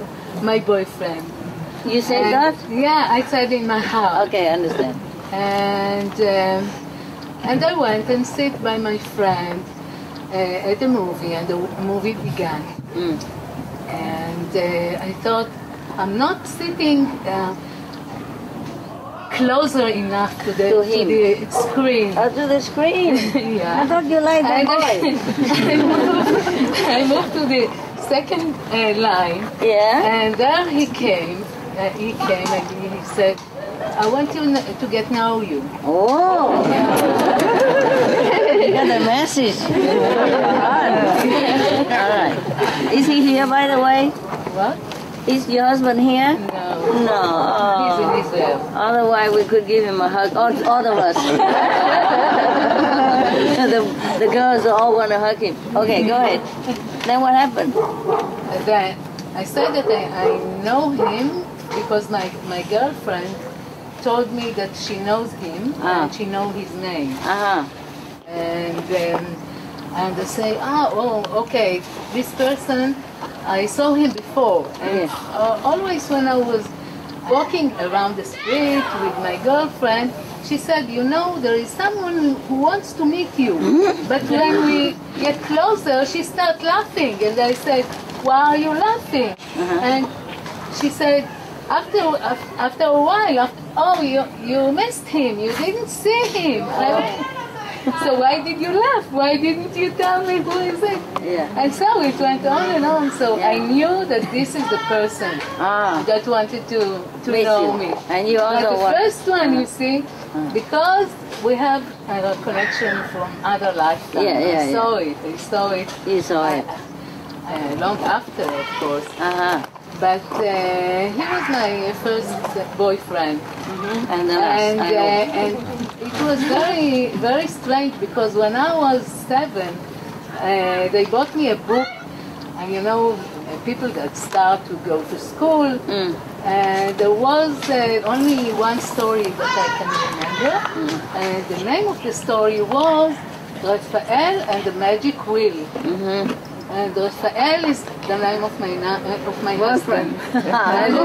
boyfriend. You said And- that? Yeah, I said in my heart. Okay, I understand. And I went and sit by my friend at the movie, and the movie began. Mm. And I thought, I'm not sitting closer enough to the screen. Oh, to the screen. Yeah. I thought you liked that And boy. I moved to the second line, Yeah. and there he came. He came and he said, I want to get to know you. Oh. You got a message. All right. Is he here, by the way? What? Is your husband here? No. No. He's in Israel. Otherwise, we could give him a hug. All of us. the girls all want to hug him. Okay, go ahead. Then what happened? Then I said that I know him because my girlfriend told me that she knows him and she knows his name. Uh-huh. And they say, okay, this person, I saw him before. And always when I was walking around the street with my girlfriend, she said, there is someone who wants to meet you. But when we get closer, she starts laughing. And I said, why are you laughing? And she said, after a while, you missed him. You didn't see him. So why did you laugh? Why didn't you tell me who is it? Yeah. And so it went on and on. So I knew that this is the person that wanted to know me. And you also But the first one, you see, because we have a connection from other lifetimes. I saw it. You saw it. Long after, of course. Uh-huh. But he was my first boyfriend. And the last, And it was very, very strange because when I was 7, they bought me a book, and people that start to go to school, and there was only one story that I can remember, and the name of the story was Raphael and the Magic Wheel. And Raphael is the name of my husband. And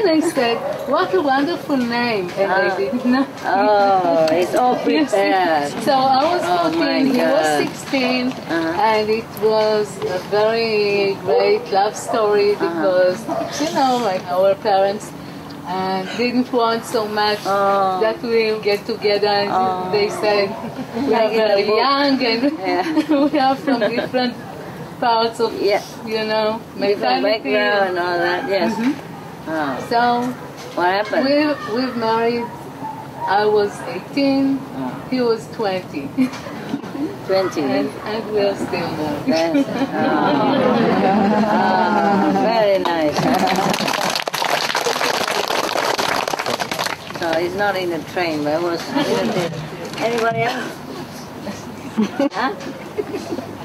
I said, what a wonderful name. And I didn't know. Oh, it's all prepared. So I was 14, he was 16, and it was a very great love story because, like our parents didn't want so much that we get together, and they said we are very young and we are from different parts of, mentality. Background and all that, yes. So, what happened? We've married. I was 18, he was 20. 20. And we are still married. Yes. Very nice. So he's not in the train, but it was in the... Anybody else? Huh?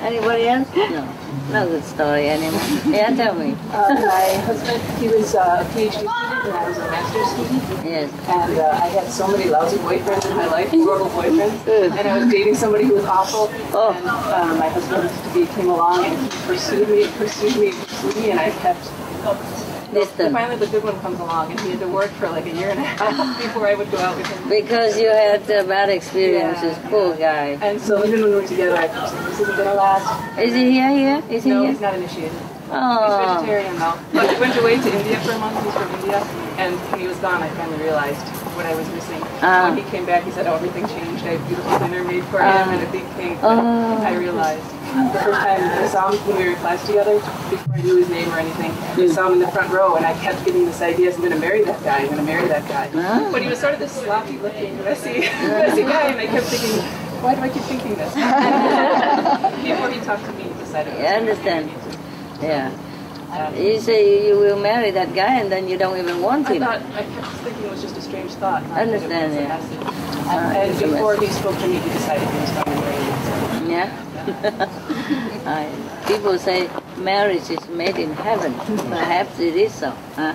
Anybody else? No. No good story anymore. Yeah, tell me. My husband, he was a PhD student and I was a master's student. Yes. And I had so many lousy boyfriends in my life, horrible boyfriends. And I was dating somebody who was awful. And my husband came along and he pursued me, and I kept Distant. Finally, the good one comes along, and he had to work for like a year and a half before I would go out with him. Because you had bad experiences, poor guy. And so even when we were together, I thought, this isn't going to last. Is he here? Is he no, here? He's not initiated. Oh. He's vegetarian now. But he went away to India for a month. He's from India. And when he was gone, I finally realized what I was missing. When he came back, he said, oh, everything changed. I had beautiful dinner made for him and a big cake. I realized the first time I saw him when we were in class together, before I knew his name or anything, I saw him in the front row, and I kept getting this idea, I'm going to marry that guy, I'm going to marry that guy. But he was sort of this sloppy-looking, messy guy, and I kept thinking, why do I keep thinking this? Before he talked to me, he decided. I understand. Yeah. You say you will marry that guy, and then you don't even want him. I kept thinking it was just a strange thought. I understand, yeah. And before he spoke to me, he decided he was going to marry me. Yeah. People say marriage is made in heaven. Perhaps it is so. Huh?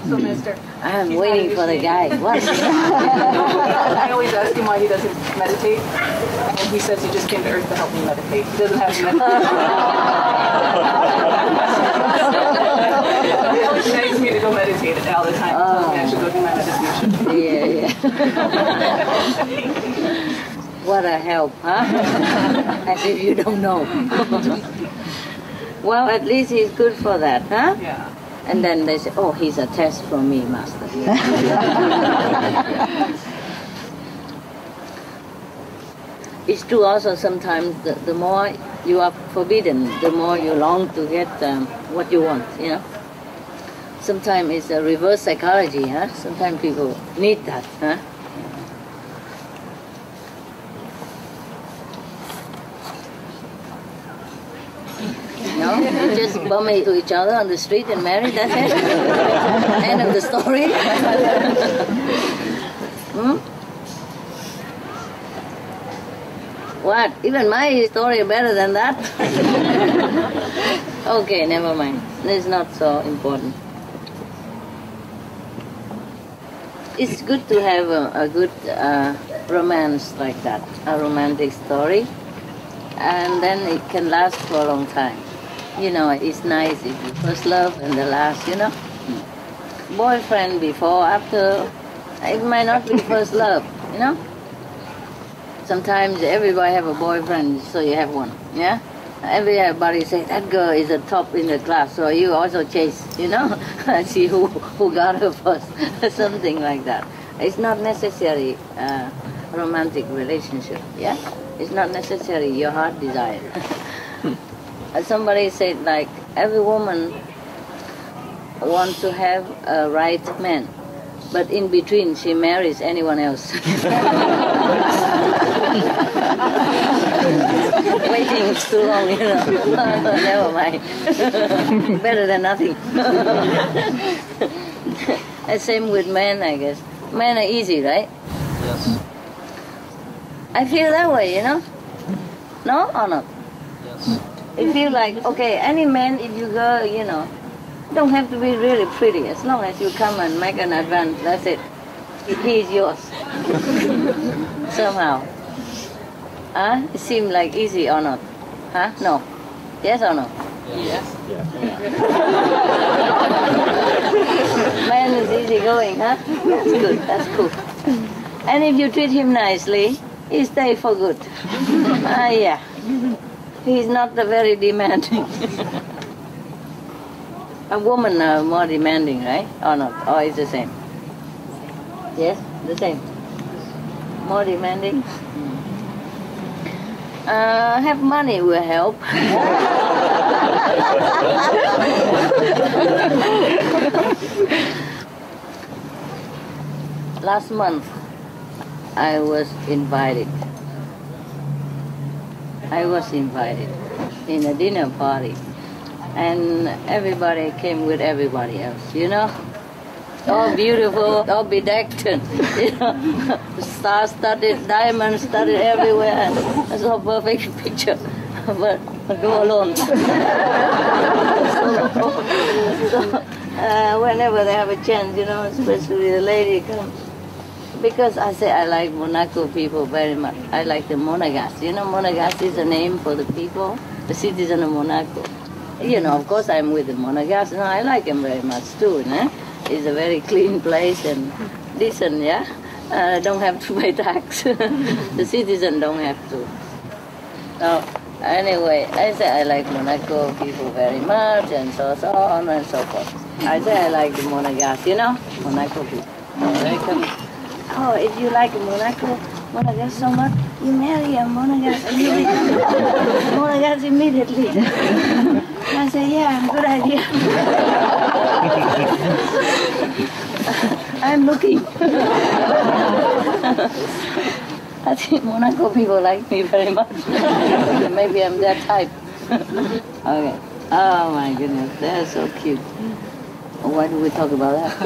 So, Mister, I'm waiting for the guy. What? I always ask him why he doesn't meditate, and he says he just came to Earth to help me meditate. He doesn't have to meditate. He always begs me to go meditate all the time. He tells me I should go do my meditation. Yeah. What a help, huh? As if you don't know. Well, at least he's good for that, huh? Yeah. And then they say, oh, he's a test for me, Master. It's true also sometimes the more you are forbidden, the more you long to get what you want, you know. Sometimes it's a reverse psychology, huh? Sometimes people need that, huh? No, you just bump into each other on the street and marry, that's it? End of the story? What? Even my story is better than that? Okay, never mind. It's not so important. It's good to have a good romance like that, a romantic story, and then it can last for a long time. You know, it's nice if you first love and the last, you know. Boyfriend before, after, it might not be first love, you know. Sometimes everybody have a boyfriend, so you have one, yeah? Everybody say, that girl is the top in the class, so you also chase, you know? See who got her first, something like that. It's not necessary romantic relationship, yeah? It's not necessary your heart desire. Somebody said, like, every woman wants to have a right man, but in between she marries anyone else. Waiting is too long, you know. Never mind. Better than nothing. And same with men, I guess. Men are easy, right? Yes. I feel that way, you know. No or not? Yes. It feels like, okay, any man, if you go, you know, don't have to be really pretty. As long as you come and make an advance, that's it. He is yours. Somehow. Huh? It seems like easy or not? Huh? No. Yes or no? Yes. Yeah. Man is easy going, huh? That's good, that's cool. And if you treat him nicely, he stays for good. Yeah. He's not very demanding. A woman are more demanding, right? Or not? Or it's the same? Yes, the same. More demanding? Have money will help. Last month, I was invited in a dinner party, and everybody came with everybody else, you know, all beautiful, all bedecked, you know, star-studded, diamond-studded everywhere. It's a perfect picture, but I go alone. So whenever they have a chance, you know, especially the lady comes. Because I say I like Monaco people very much. I like the Monegasque. You know, Monegasque is a name for the people, the citizen of Monaco. You know, of course I'm with the Monagas. No, I like him very much too. No? It's a very clean place and decent, yeah? Don't have to pay tax. The citizen don't have to. So, anyway, I say I like Monaco people very much and so on and so forth. I say I like the Monagas, you know? Monaco people. Oh, if you like Monagas so much, you marry a Monagas and you become Monagas immediately. I say, yeah, good idea. I'm looking. I think Monaco people like me very much. Maybe I'm that type. Okay. Oh my goodness, they're so cute. Why do we talk about that?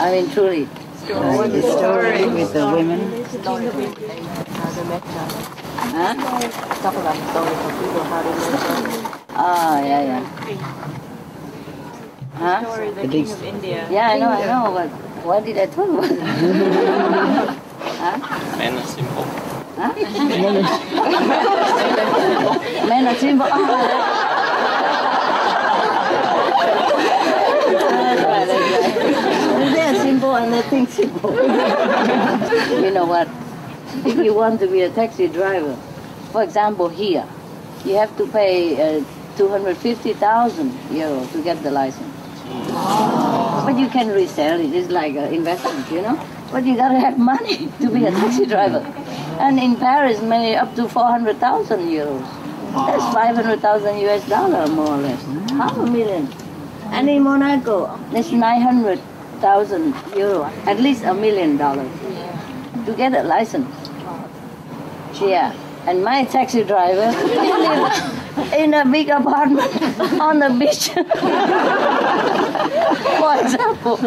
I mean, truly. The story with the women. Huh? Talk about the story for people, how they met. Oh, yeah. Huh? Story, the King of India. Yeah, I know, but why did I talk about it? Huh? Men are simple. Huh? Men are simple. Oh, that's right. They're simple and they think simple. You know what? If you want to be a taxi driver, for example, here, you have to pay 250,000 euros to get the license. But you can resell it. It's like an investment, you know. But you gotta have money to be a taxi driver. And in Paris, maybe up to 400,000 euros. That's 500,000 US dollar, more or less. $500,000. And in Monaco, it's 900,000 euro, at least $1 million to get a license. Yeah. And my taxi driver lived in a big apartment on the beach, for example.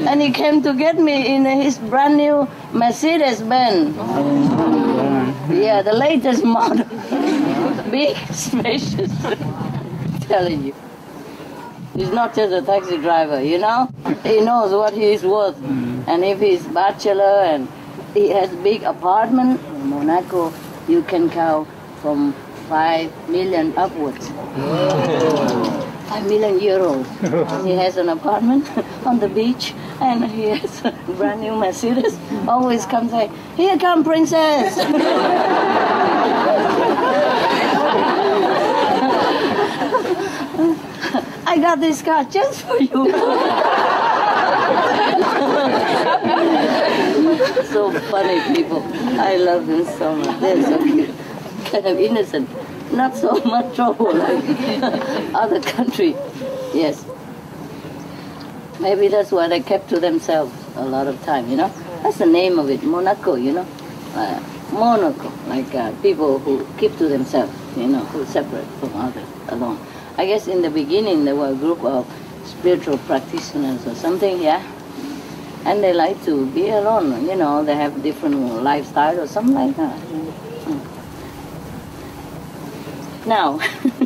And he came to get me in his brand new Mercedes-Benz. Yeah, the latest model. Big, spacious. Telling you. He's not just a taxi driver, you know? He knows what he is worth. And if he's bachelor and he has big apartment in Monaco, you can count from 5 million upwards. 5 million euros. He has an apartment on the beach and he has a brand new Mercedes. Always come say, "Here come princess." I got this car just for you. So funny people. I love them so much. They're so cute. Kind of innocent. Not so much trouble like other country. Yes. Maybe that's why they kept to themselves a lot of time, you know. That's the name of it, Monaco, you know. Monaco, like people who keep to themselves, you know, who separate from others, alone. I guess in the beginning there were a group of spiritual practitioners or something, yeah. And they like to be alone, you know, they have different lifestyle or something like that. Now,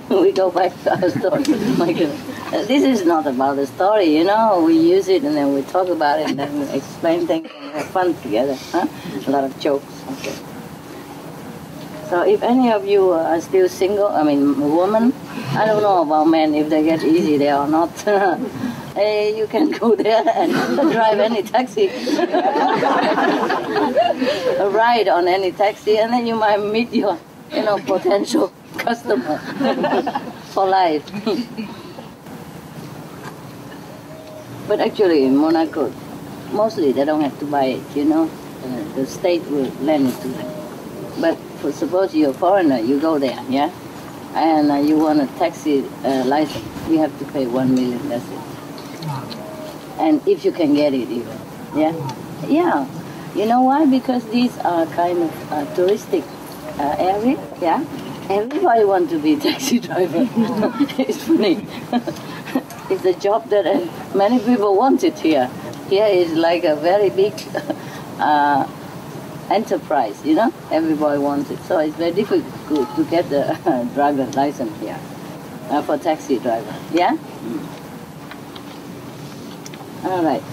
we go back to our story. My goodness. This is not about the story, you know, we use it and then we talk about it and then we explain things and we have fun together, huh? A lot of jokes. Okay. So if any of you are still single, I mean, women, I don't know about men, if they get easy there or not. Hey, you can go there and drive any taxi. A ride on any taxi, and then you might meet your, you know, potential customer for life. But actually in Monaco, mostly they don't have to buy it, you know. The state will lend it to them. But for suppose you're a foreigner, you go there, yeah? And you want a taxi license, you have to pay 1 million, that's it. And if you can get it even, yeah? Yeah. You know why? Because these are kind of touristic area, yeah? Everybody wants to be a taxi driver. It's funny. It's a job that many people want it here. Here is like a very big enterprise, you know? Everybody wants it. So it's very difficult to get the driver's license here for taxi driver, yeah? All right.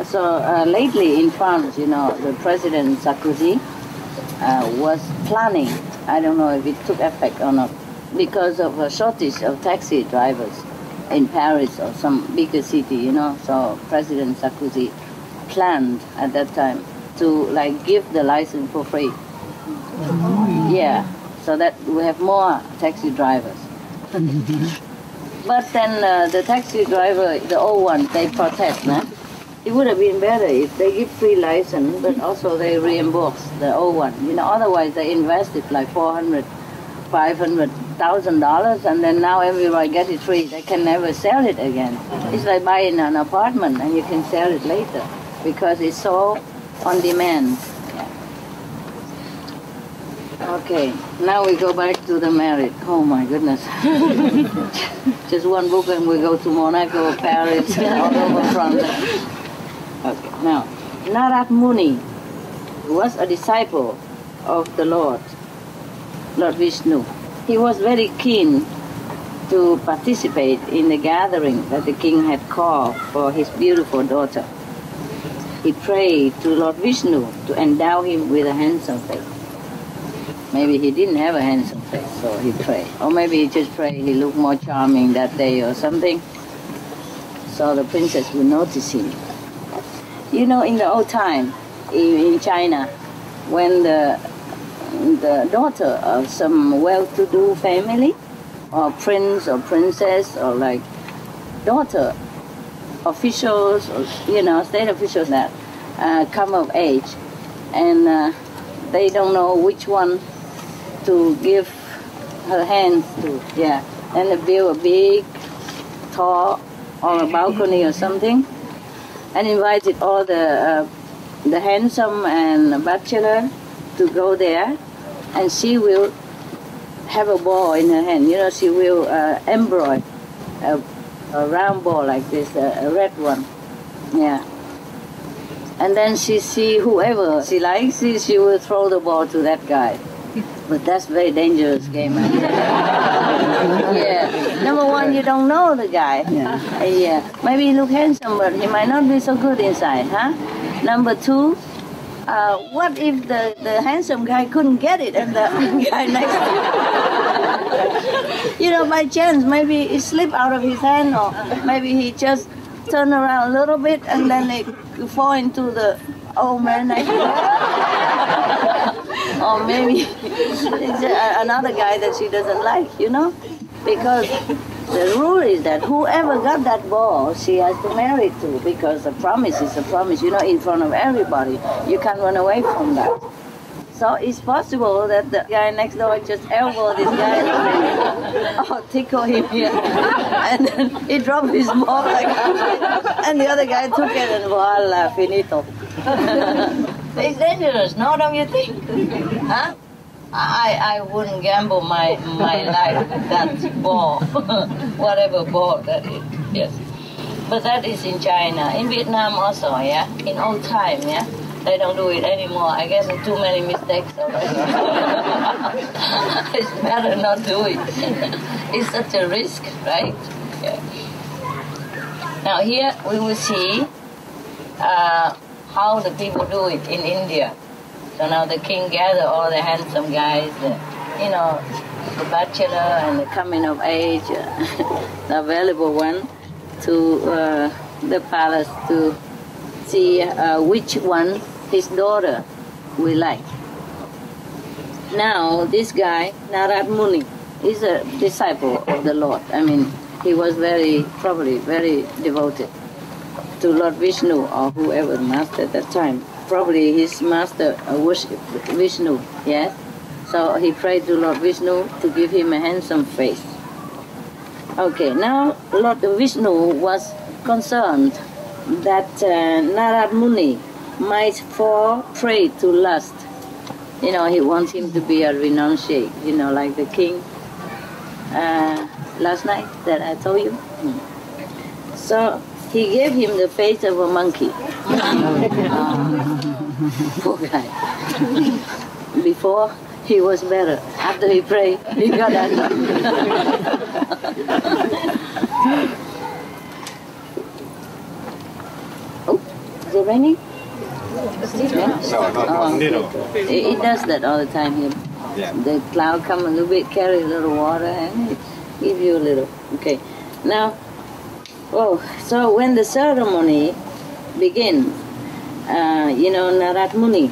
So lately in France, you know, the President Sarkozy was planning, I don't know if it took effect or not, because of a shortage of taxi drivers in Paris or some bigger city, you know. So President Sarkozy planned at that time to like give the license for free. Yeah, so that we have more taxi drivers. But then the taxi driver, the old one, they protest, nah? It would have been better if they give free license, but also they reimburse the old one. You know, otherwise they invested like $400,000, $500,000, and then now everybody get it free. They can never sell it again. It's like buying an apartment and you can sell it later because it's so on demand. Okay, now we go back to the married. Oh my goodness. Just one book and we go to Monaco, Paris, all over France. Okay, now, Narad Muni was a disciple of the Lord Vishnu. He was very keen to participate in the gathering that the king had called for his beautiful daughter. He prayed to Lord Vishnu to endow him with a handsome face. Maybe he didn't have a handsome face, so he prayed. Or maybe he just prayed he looked more charming that day or something, so the princess would notice him. You know, in the old time, in China, when the daughter of some well-to-do family, or prince or princess, or like daughter officials, or, you know, state officials that come of age, and they don't know which one to give her hand to, yeah. And they build a big, tall, or a balcony or something, and invited all the handsome and bachelor to go there, and she will have a ball in her hand. You know, she will embroider a round ball like this, a red one, yeah. And then she see whoever she likes, she will throw the ball to that guy. But that's a very dangerous game. Yeah. Number one, you don't know the guy. Yeah. Maybe he look handsome, but he might not be so good inside, huh? Number two, what if the handsome guy couldn't get it and the guy next to him? You know, by chance, maybe it slipped out of his hand, or maybe he just turned around a little bit and then it fall into the old man next to him. Or maybe it's another guy that she doesn't like, you know? Because the rule is that whoever got that ball, she has to marry to, because a promise is a promise, you know, in front of everybody. You can't run away from that. So it's possible that the guy next door just elbowed this guy or tickle him here. And then he dropped his ball like that. And the other guy took it and voila, finito. It's dangerous, no, don't you think? Huh? I wouldn't gamble my life with that ball, whatever ball that is, yes. But that is in China. In Vietnam also, yeah? In old time, yeah? They don't do it anymore. I guess there's too many mistakes already. It's better not do it. It's such a risk, right? Yeah. Now here we will see how the people do it in India. So now the king gathered all the handsome guys, you know, the bachelor and the coming of age, the available one, to the palace to see which one his daughter will like. Now this guy, Narad Muni, is a disciple of the Lord. I mean, he was probably very devoted to Lord Vishnu or whoever the master at that time. Probably his master worshipped Vishnu, yes? So he prayed to Lord Vishnu to give him a handsome face. Okay, now Lord Vishnu was concerned that Narad Muni might fall prey to lust. You know, he wants him to be a renunciate, you know, like the king last night that I told you. So he gave him the face of a monkey. Poor guy. Before, he was better. After he prayed, he got that. Oh, is it raining? Yeah. It does that all the time here. Yeah. The cloud come a little bit, carry a little water, and it give you a little. Okay. Now, so when the ceremony begins, Narad Muni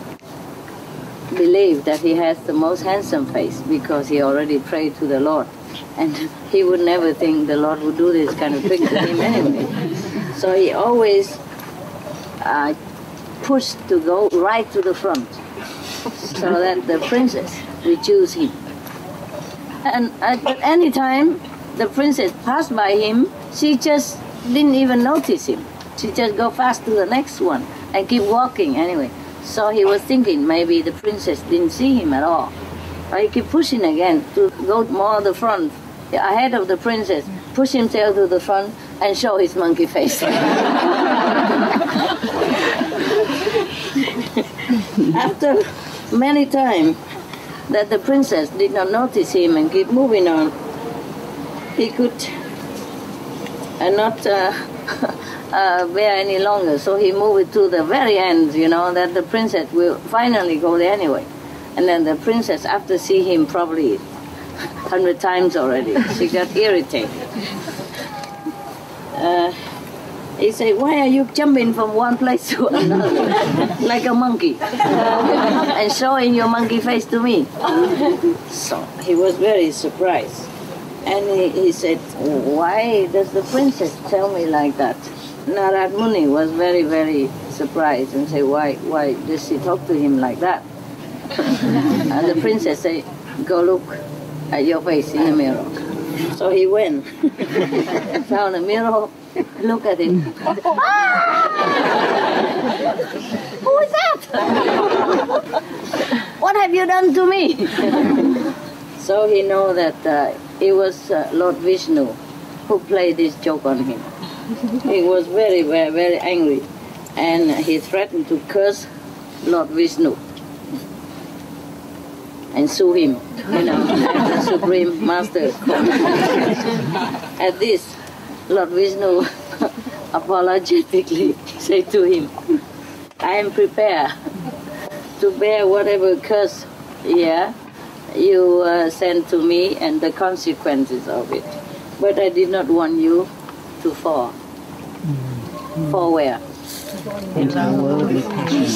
believed that he has the most handsome face because he already prayed to the Lord. And he would never think the Lord would do this kind of trick to him anyway. So he always pushed to go right to the front so that the princess would choose him. And at any time the princess passed by him, she just didn't even notice him. She just go fast to the next one and keep walking anyway. So he was thinking maybe the princess didn't see him at all. But he keep pushing again to go more the front, ahead of the princess, push himself to the front and show his monkey face. After many times that the princess did not notice him and keep moving on, he could not bear any longer. So he moved to the very end, that the princess will finally go there anyway. And then the princess, after seeing him probably 100 times already, she got irritated. He said, "Why are you jumping from one place to another like a monkey and showing your monkey face to me?" So he was very surprised. And he said, "Why does the princess tell me like that?" Narad Muni was very, very surprised and said, why does she talk to him like that? And the princess said, "Go look at your face in the mirror." So he went, found a mirror, look at it. Who is that? What have you done to me? So he know that it was Lord Vishnu who played this joke on him. He was very, very, very angry, and he threatened to curse Lord Vishnu and sue him, as the Supreme Master. At this, Lord Vishnu apologetically said to him, "I am prepared to bear whatever curse you sent to me and the consequences of it. But I did not want you to fall." Fall where? Into the worldly passions.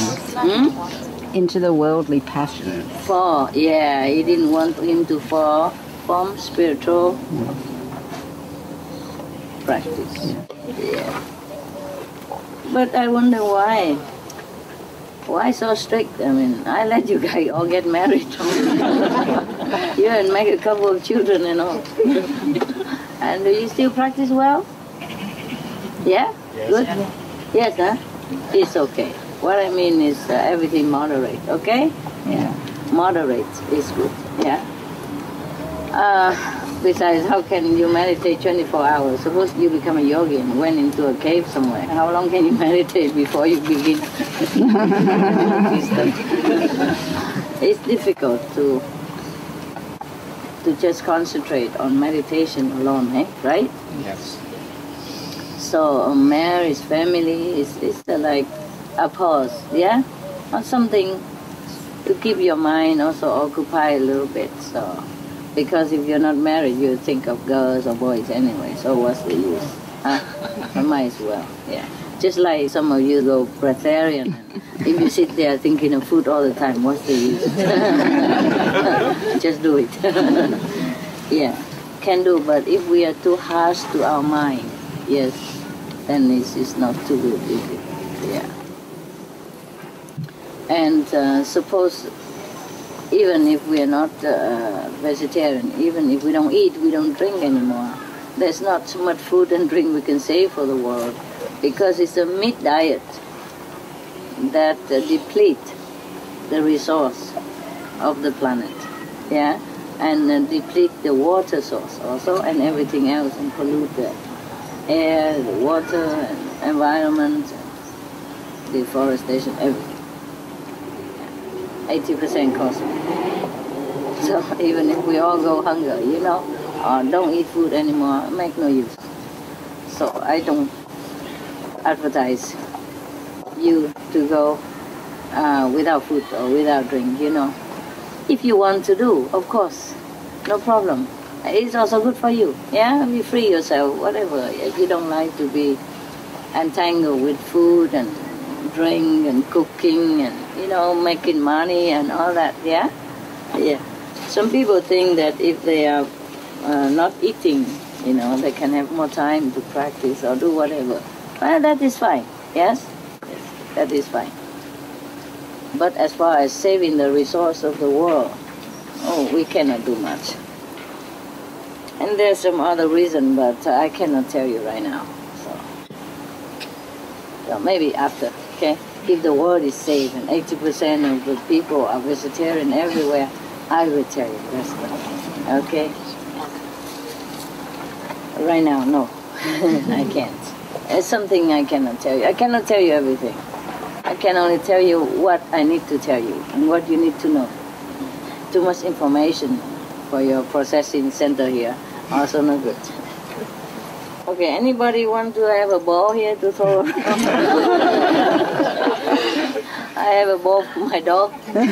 Into the worldly passions. Fall, he didn't want him to fall from spiritual practice. But I wonder why. Why so strict? I mean, I let you guys all get married. You and make a couple of children and all. And do you still practice well? Yeah? Yes. Good? Yes, huh? It's okay. What I mean is everything moderate, okay? Yeah. Moderate is good, yeah? Besides, how can you meditate 24 hours? Suppose you become a yogi and went into a cave somewhere. How long can you meditate before you begin? It's difficult to just concentrate on meditation alone, right? Yes. So marriage, family is like a pause, yeah? Or something to keep your mind also occupied a little bit. So, because if you're not married, you think of girls or boys anyway. So what's the use? I might as well, yeah. Just like some of you go breatharian. If you sit there thinking of food all the time, what's the use? Just do it. Yeah, can do. But if we are too harsh to our mind, yes, then it's not too good, is it? Yeah. And suppose, even if we are not vegetarian, even if we don't eat, we don't drink anymore, there's not so much food and drink we can save for the world, because it's a meat diet that deplete the resource of the planet, yeah, and deplete the water source also, and everything else, and pollute the air, the water, and environment, deforestation, everything. 80% cosmic. So even if we all go hunger, or don't eat food anymore, make no use. So I don't advertise you to go without food or without drink, If you want to do, of course, no problem. It's also good for you. Yeah, be free yourself, whatever. If you don't like to be entangled with food and drink and cooking and, making money and all that, yeah? Yeah. Some people think that if they are not eating, they can have more time to practice or do whatever. Well, that is fine, yes? Yes, that is fine. But as far as saving the resource of the world, we cannot do much. And there's some other reason, but I cannot tell you right now. So maybe after, okay? If the world is safe and 80% of the people are vegetarian everywhere, I will tell you. Okay? Right now, no. I can't. It's something I cannot tell you. I cannot tell you everything. I can only tell you what I need to tell you and what you need to know. Too much information for your processing center here. Also no good. Okay, anybody want to have a ball here to throw? I have a ball for my dog. A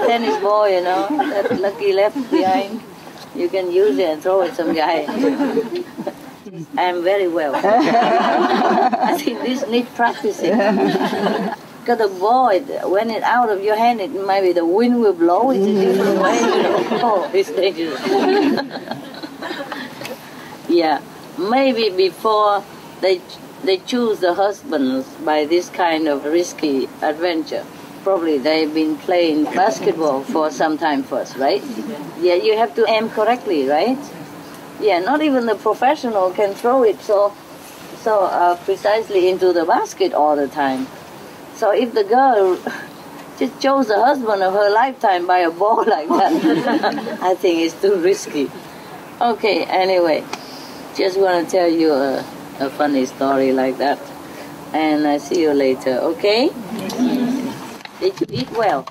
tennis ball, that Lucky left behind. You can use it and throw it some guy. I'm very well. I think this needs practicing. Because the ball, when it's out of your hand, it might be the wind will blow it a different way. Oh, it's dangerous. Yeah, maybe before they choose the husbands by this kind of risky adventure. Probably they've been playing basketball for some time first, right? Yeah, you have to aim correctly, right? Yeah, not even the professional can throw it so precisely into the basket all the time. So if the girl just chose the husband of her lifetime by a ball like that, I think it's too risky. Okay, anyway, just want to tell you a funny story like that. And I see you later, okay? Did you eat well?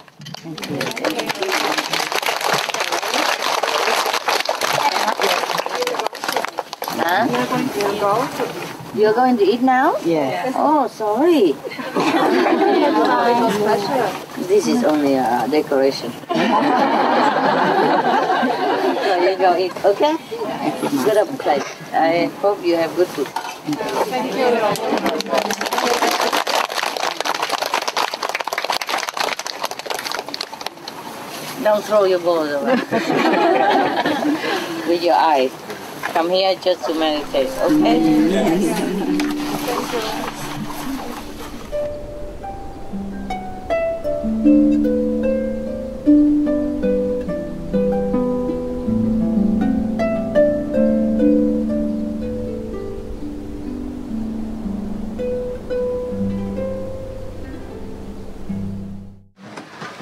Huh? You're going to eat now? Yes. Oh, sorry. This is only a decoration. So you go eat, okay? Good appetite. I hope you have good food. Thank you. Don't throw your balls away. With your eyes. Come here just to meditate, okay? Yes.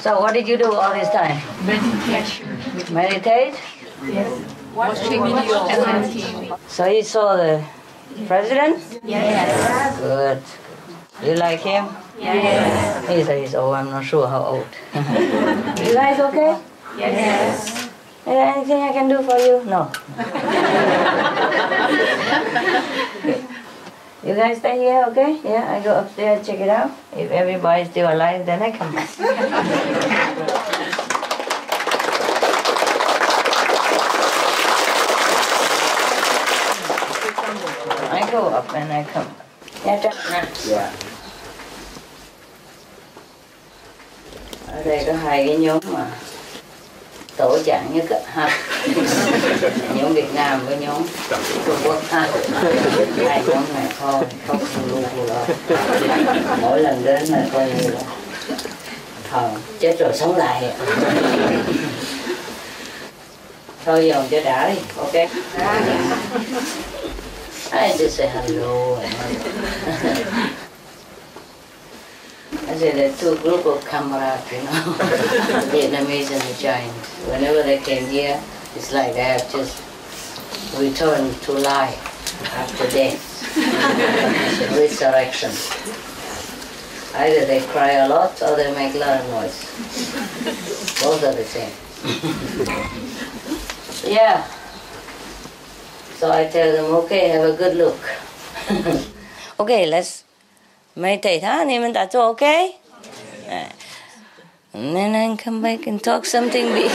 So what did you do all this time? Meditation. Meditate? Yes. Watching videos on TV. So you saw the president? Yes. Good. You like him? Yes. He's old, I'm not sure how old. You guys okay? Yes. Is there anything I can do for you? No. You guys stay here, okay? Yeah, I go upstairs, check it out. If everybody's still alive, then I come back. I go up and I come back. Yeah. Ở đây có hai cái nhóm mà tổ trạng nhất ha. Nhóm Việt Nam với nhóm Trung Quốc ha. Hai nhóm này thôi, không luôn rồi. Mỗi lần đến là coi như là chết rồi sống lại. Thôi dồn cho đã đi, ok? I just say hello. I say there are two groups of comrades, the Vietnamese and the Chinese. Whenever they came here, it's like they have just returned to life after death. Resurrection. Either they cry a lot or they make a lot of noise. Both are the same. Yeah. So I tell them, okay, have a good look. Okay, let's meditate, huh? 你们打坐 okay? And then I come back and talk something big.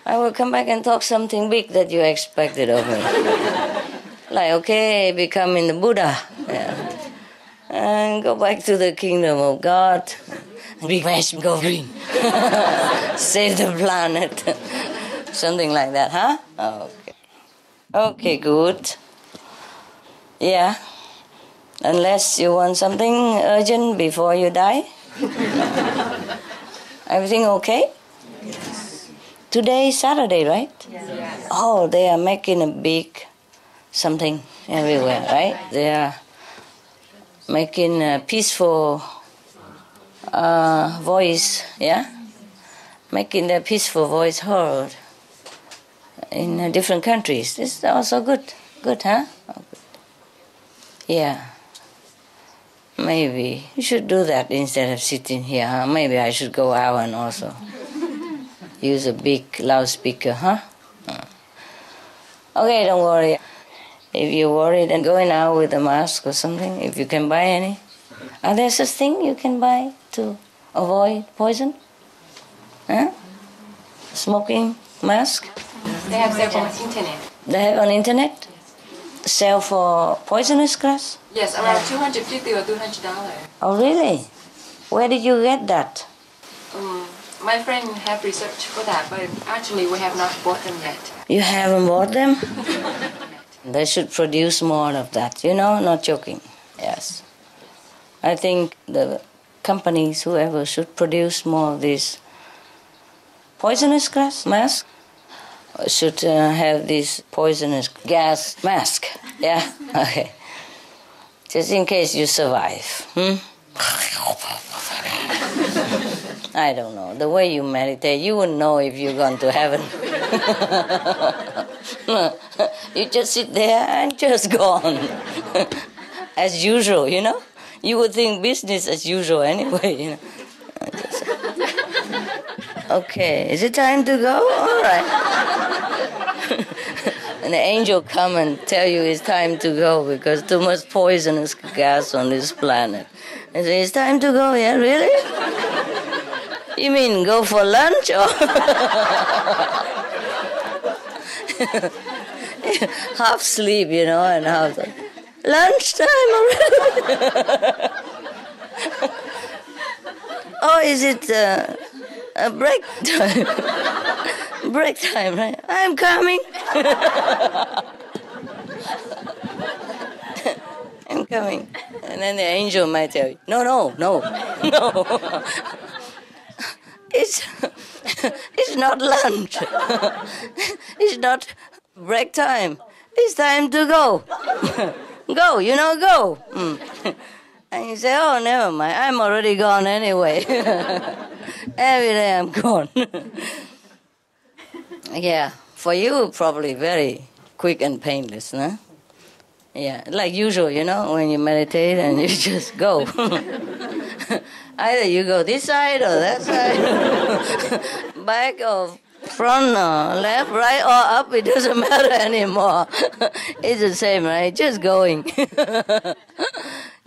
I will come back and talk something big that you expected of me. Like, okay, becoming the Buddha. Yeah. And go back to the kingdom of God. Big mass go green. Save the planet. Something like that, huh? Okay. Okay, good. Yeah. Unless you want something urgent before you die. Everything okay? Yes. Today is Saturday, right? Yes. Oh, they are making a big something everywhere, right? They are making a peaceful voice, yeah? Making their peaceful voice heard in different countries. This is also good. Good, huh? Oh, good. Yeah. Maybe you should do that instead of sitting here, huh? Maybe I should go out and also use a big loudspeaker, huh? Okay, don't worry. If you're worried and going out with a mask or something, if you can buy any. Are there such things you can buy to avoid poison? Huh? Smoking mask? They have their own internet. They have on internet? Sell for poisonous grass? Yes, around $250 or $200. Oh, really? Where did you get that? My friend have researched for that, but actually we have not bought them yet. You haven't bought them? They should produce more of that, you know, not joking. Yes. I think the companies, whoever, should produce more of these poisonous gas mask. Should have this poisonous gas mask. Yeah? Okay. Just in case you survive. I don't know. The way you meditate, you wouldn't know if you're going to heaven. You just sit there and just go on. As usual, you know? You would think business as usual anyway, you know? Okay, is it time to go? All right. And the angel come and tell you it's time to go because too much poisonous gas on this planet. And say, it's time to go, yeah, really? You mean go for lunch or half sleep, you know, and half lunchtime already? Oh, is it a break time? Break time, right? I'm coming. I'm coming. And then the angel might tell you, no. It's not lunch. It's not break time. It's time to go. Go, you know, go. And you say, oh, never mind. I'm already gone anyway. Every day I'm gone. Yeah, for you, probably very quick and painless, no? Yeah, like usual, you know, when you meditate and you just go. Either you go this side or that side, back or front or left, right or up, it doesn't matter anymore. It's the same, right? Just going.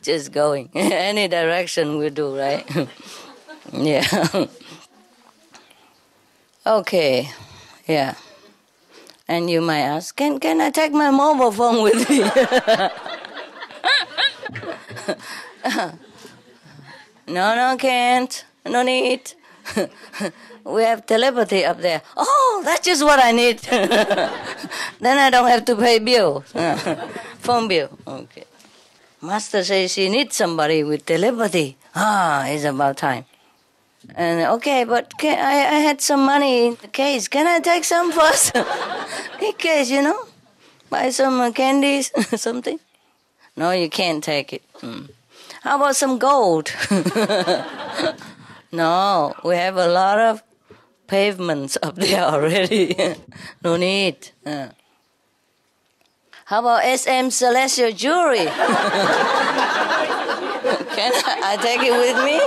Just going. Any direction we do, right? Yeah. Okay. Yeah. And you might ask, can I take my mobile phone with me? No, can't. No need. We have telepathy up there. Oh, that's just what I need. Then I don't have to pay bill. Phone bill. Okay. Master says she needs somebody with telepathy. It's about time. And okay, but I had some money in the case. Can I take some first? In case, you know? Buy some candies, something? No, you can't take it. How about some gold? No, we have a lot of pavements up there already. No need. How about SM Celestial Jewelry? Can I take it with me?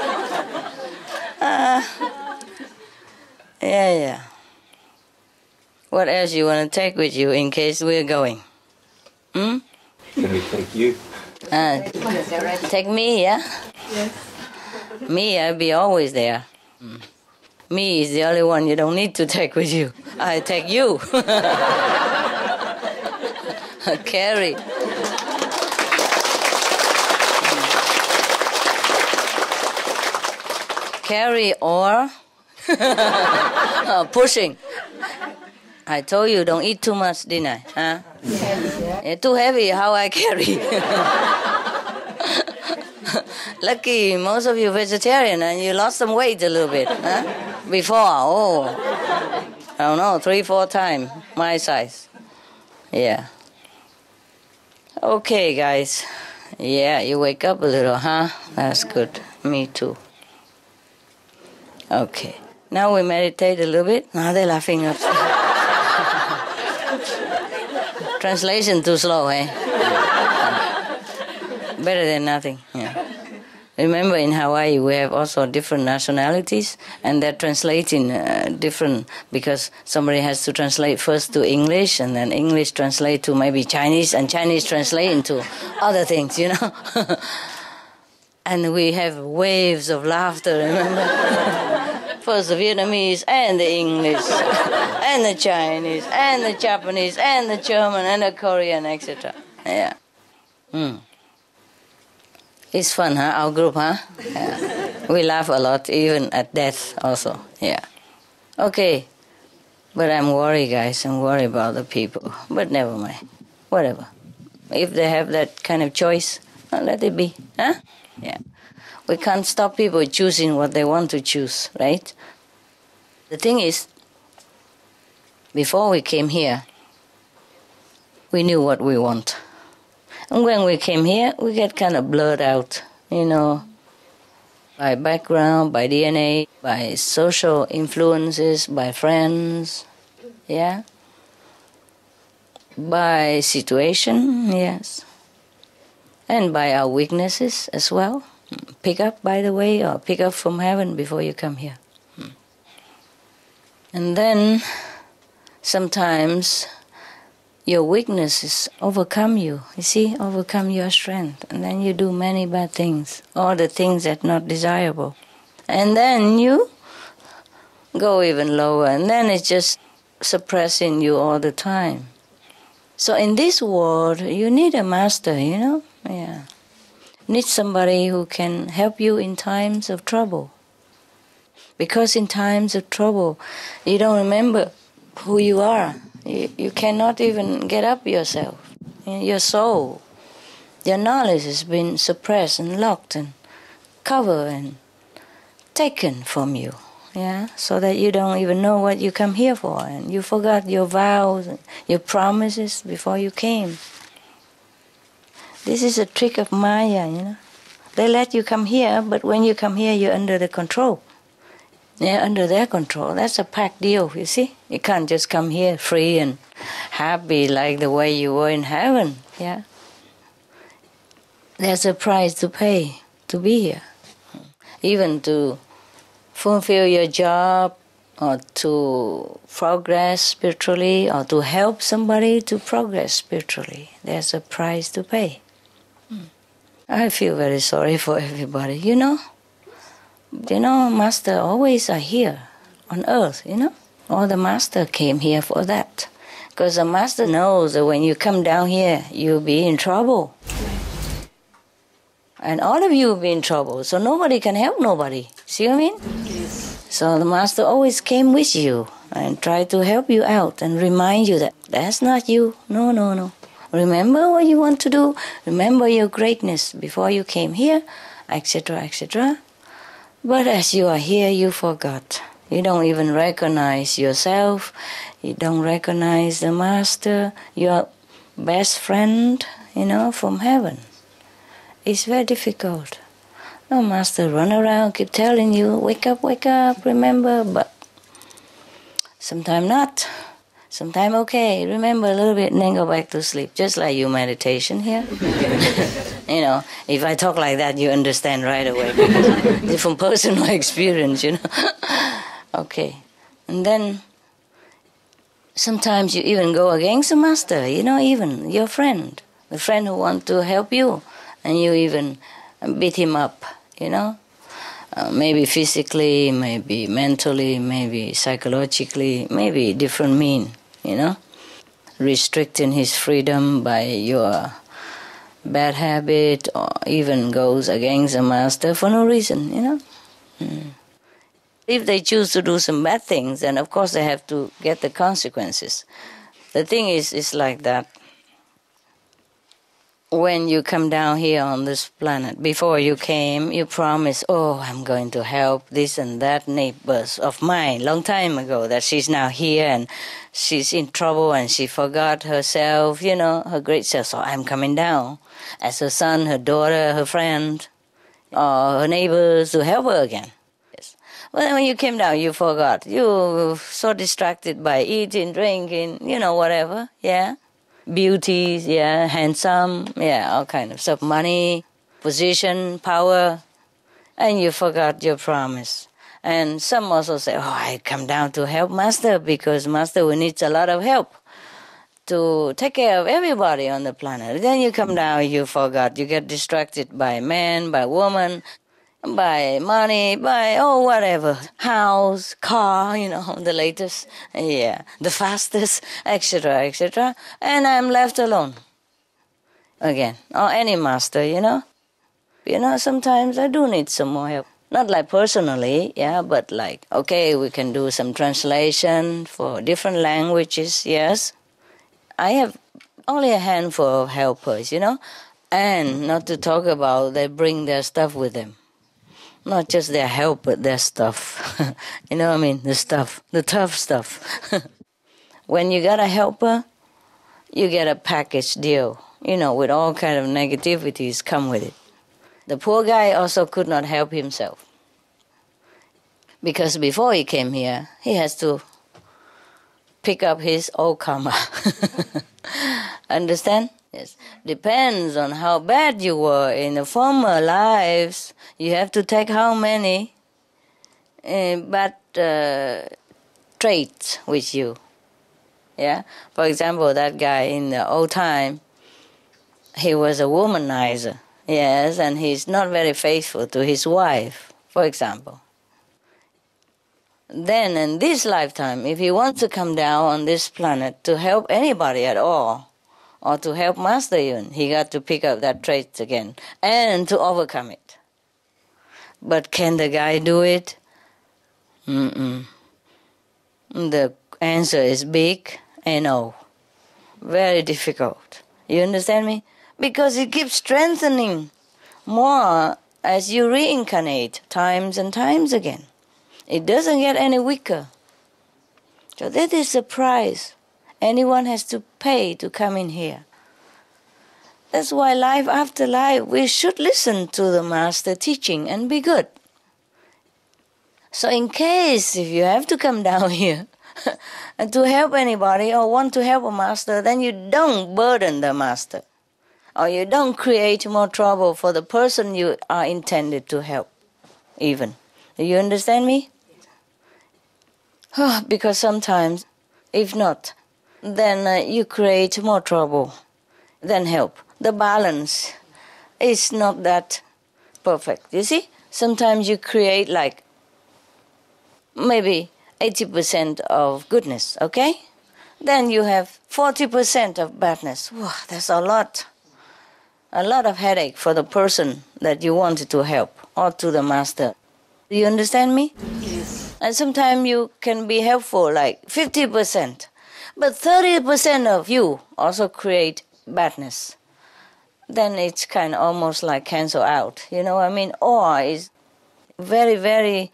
Yeah. What else you want to take with you in case we're going? Can we take you? Take me, yeah? Yes. Me, I'll be always there. Me is the only one you don't need to take with you. I take you. Carry. Carry or pushing. I told you don't eat too much, didn't I? Huh? It's too heavy, how I carry? Lucky most of you vegetarian and you lost some weight a little bit. Huh? Before, I don't know, 3-4 times my size. Yeah. Okay, guys. Yeah, you wake up a little, huh? That's good. Me too. Okay. Now we meditate a little bit. Now they're laughing up. Translation too slow, eh? Better than nothing. Yeah. Remember, in Hawaii we have also different nationalities, and they're translating different, because somebody has to translate first to English, and then English translate to maybe Chinese, and Chinese translate into other things, you know. And we have waves of laughter, remember? First the Vietnamese, and the English, and the Chinese, and the Japanese, and the German, and the Korean, etc. Yeah. It's fun, huh? Our group, huh? Yeah. We laugh a lot, even at death also. Yeah. Okay. But I'm worried, guys. I'm worried about the people. But never mind. Whatever. If they have that kind of choice, let it be. Huh? Yeah. We can't stop people choosing what they want to choose, right? The thing is, before we came here, we knew what we want. And when we came here, we get kind of blurred out, you know, by background, by DNA, by social influences, by friends, yeah, by situation, yes, and by our weaknesses as well. Pick up, by the way, or pick up from heaven before you come here. And then sometimes your weaknesses overcome you, see, overcome your strength. And then you do many bad things, all the things that are not desirable. And then you go even lower, and then it's just suppressing you all the time. So in this world, you need a master, you know? Yeah. Need somebody who can help you in times of trouble. Because in times of trouble, you don't remember who you are. You cannot even get up yourself. Your soul, your knowledge has been suppressed and locked and covered and taken from you. Yeah, so that you don't even know what you come here for, and you forgot your vows and your promises before you came. This is a trick of Maya, you know. They let you come here, but when you come here, you're under the control. Yeah, under their control. That's a pact deal, you see. You can't just come here free and happy like the way you were in heaven. Yeah. There's a price to pay to be here. Even to fulfill your job, or to progress spiritually, or to help somebody to progress spiritually. There's a price to pay. I feel very sorry for everybody, you know. You know, Master always are here on earth, you know. All the Master came here for that. Because the Master knows that when you come down here, you'll be in trouble. And all of you will be in trouble, so nobody can help nobody. See what I mean? Yes. So the Master always came with you and tried to help you out and remind you that that's not you. No, no, no. Remember what you want to do. Remember your greatness before you came here, etc., etc. But as you are here, you forgot. You don't even recognize yourself. You don't recognize the Master, your best friend, you know, from heaven. It's very difficult. No, Master run around, keep telling you, wake up, remember, but sometimes not. Sometimes okay, remember a little bit and then go back to sleep, just like your meditation here. You know, if I talk like that, you understand right away. It's from personal experience, you know. Okay. And then sometimes you even go against the Master, you know, even your friend, the friend who wants to help you, and you even beat him up, you know. maybe physically, maybe mentally, maybe psychologically, maybe different mean, restricting his freedom by your bad habit, or even goes against the master for no reason, If they choose to do some bad things, then of course they have to get the consequences. The thing is like that. When you come down here on this planet, before you came, you promised, I'm going to help this and that neighbors of mine, long time ago, that she's now here and she's in trouble and she forgot herself, her great self. So I'm coming down as her son, her daughter, her friend, or her neighbors to help her again. Yes. Well, when you came down, you forgot. You were so distracted by eating, drinking, whatever, yeah. Beauty, yeah, handsome, yeah, all kind of stuff, money, position, power, and you forgot your promise. And some also say, I come down to help Master because Master needs a lot of help to take care of everybody on the planet. Then you come down, you forgot, you get distracted by man, by woman, by money, by whatever, house, car, the latest, yeah, the fastest, etc., etc., and I'm left alone again. Or any master, sometimes I do need some more help. Not like personally, yeah, but like, okay, we can do some translation for different languages, yes. I have only a handful of helpers, and not to talk about they bring their stuff with them. Not just their help, but their stuff. The stuff, the tough stuff. When you got a helper, you get a package deal, with all kind of negativities come with it. The poor guy also could not help himself. Because before he came here, he has to pick up his old karma. Understand? Yes. Depends on how bad you were in the former lives. You have to take how many bad traits with you. Yeah. For example, that guy in the old time, he was a womanizer. Yes, and he's not very faithful to his wife, for example. Then in this lifetime, if he wants to come down on this planet to help anybody at all, or to help Master even, he got to pick up that trait again and to overcome it. But can the guy do it? The answer is big and no. Very difficult. You understand me? Because it keeps strengthening more as you reincarnate times and times again. It doesn't get any weaker. So that is the price anyone has to pay to come in here. That's why life after life, we should listen to the Master teaching and be good. So in case if you have to come down here and to help anybody or want to help a Master, then you don't burden the Master. Or you don't create more trouble for the person you are intended to help, even. Do you understand me? Because sometimes, if not, then you create more trouble than help. The balance is not that perfect. You see? Sometimes you create like maybe 80% of goodness, okay? Then you have 40% of badness. Wow, that's a lot. A lot of headache for the person that you wanted to help or to the Master. Do you understand me? Yes. And sometimes you can be helpful like 50%. But 30% of you also create badness. Then it's kind of almost like cancel out. You know what I mean? Or it's very, very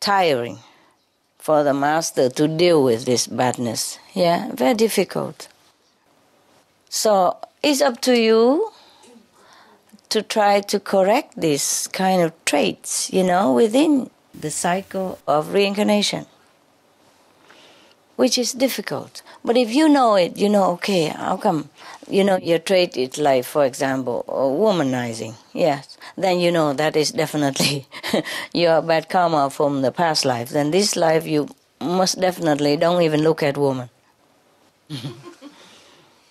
tiring for the Master to deal with this badness. Yeah, very difficult. So it's up to you to try to correct these kind of traits, within the cycle of reincarnation, which is difficult. But if you know it, okay, how come? Your trait is like, for example, womanizing, yes. Then that is definitely your bad karma from the past life. Then this life you most definitely don't even look at woman.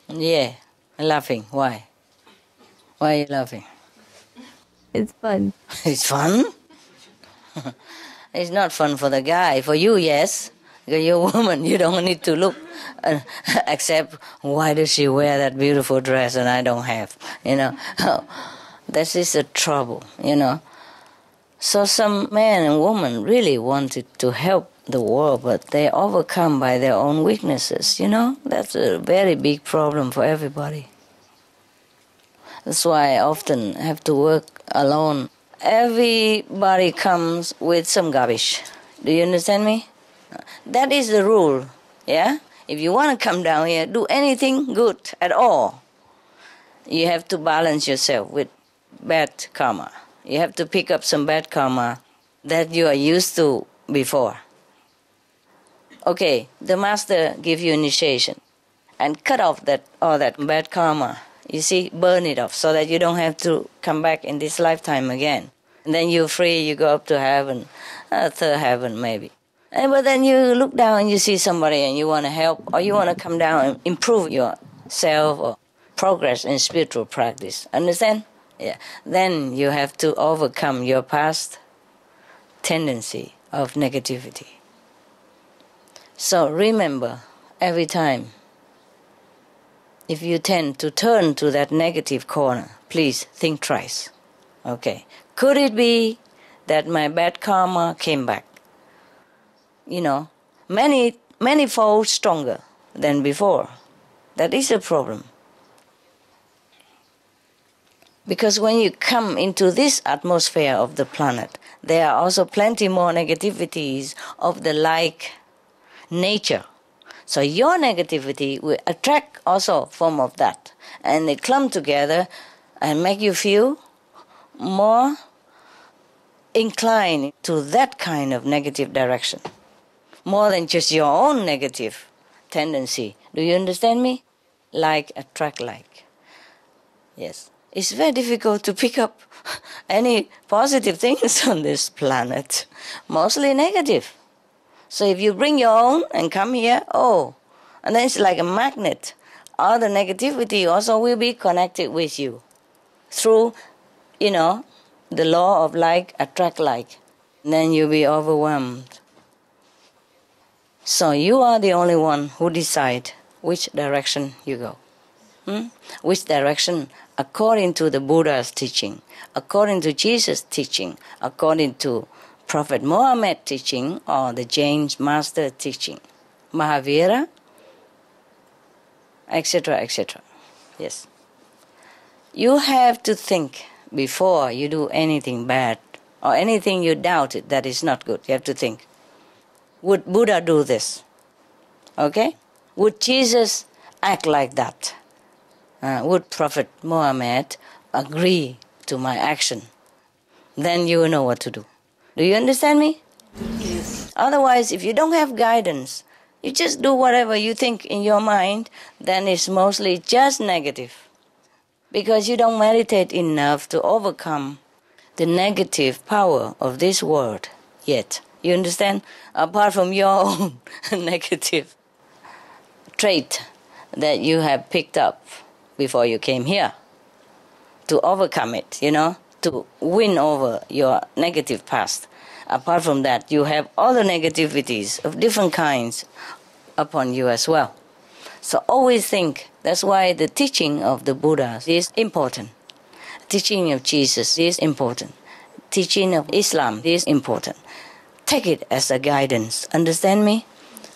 Yeah, laughing, why? Why are you laughing? It's fun. It's fun? It's not fun for the guy. For you, yes. Because you're a woman, you don't need to look. Except, why does she wear that beautiful dress and I don't have? This is a trouble, So some men and women really wanted to help the world, but they're overcome by their own weaknesses, That's a very big problem for everybody. That's why I often have to work alone. Everybody comes with some garbage. Do you understand me? That is the rule, yeah? If you want to come down here, do anything good at all, you have to balance yourself with bad karma. You have to pick up some bad karma that you are used to before. Okay, the master gives you initiation and cut off all that bad karma. You see, burn it off so that you don't have to come back in this lifetime again. And then you're free, you go up to heaven, third heaven maybe. But then you look down and you see somebody and you want to help, or you want to come down and improve yourself or progress in spiritual practice. Understand? Yeah. Then you have to overcome your past tendency of negativity. So remember, every time, if you tend to turn to that negative corner, please think twice. Okay. Could it be that my bad karma came back? Many fold stronger than before. That is a problem. Because when you come into this atmosphere of the planet, there are also plenty more negativities of the like nature. So your negativity will attract also form of that. And they clump together and make you feel more inclined to that kind of negative direction. More than just your own negative tendency. Do you understand me? Like attract like. Yes. It's very difficult to pick up any positive things on this planet. Mostly negative. So if you bring your own and come here, and then it's like a magnet. All the negativity also will be connected with you. Through, the law of like, attract like. And then you'll be overwhelmed. So you are the only one who decide which direction you go. Which direction, according to the Buddha's teaching, according to Jesus' teaching, according to Prophet Muhammad teaching, or the Jain Master teaching, Mahavira, etc., etc. Yes. You have to think before you do anything bad, or anything you doubted that is not good. You have to think. Would Buddha do this? Okay? Would Jesus act like that? Would Prophet Muhammad agree to my action? Then you will know what to do. Do you understand me? Yes. Otherwise, if you don't have guidance, you just do whatever you think in your mind, then it's mostly just negative. Because you don't meditate enough to overcome the negative power of this world yet. You understand? Apart from your own negative trait that you have picked up before you came here, to overcome it, to win over your negative past. Apart from that, you have all the negativities of different kinds upon you as well. So always think, that's why the teaching of the Buddha is important. Teaching of Jesus is important. Teaching of Islam is important. Take it as a guidance. Understand me?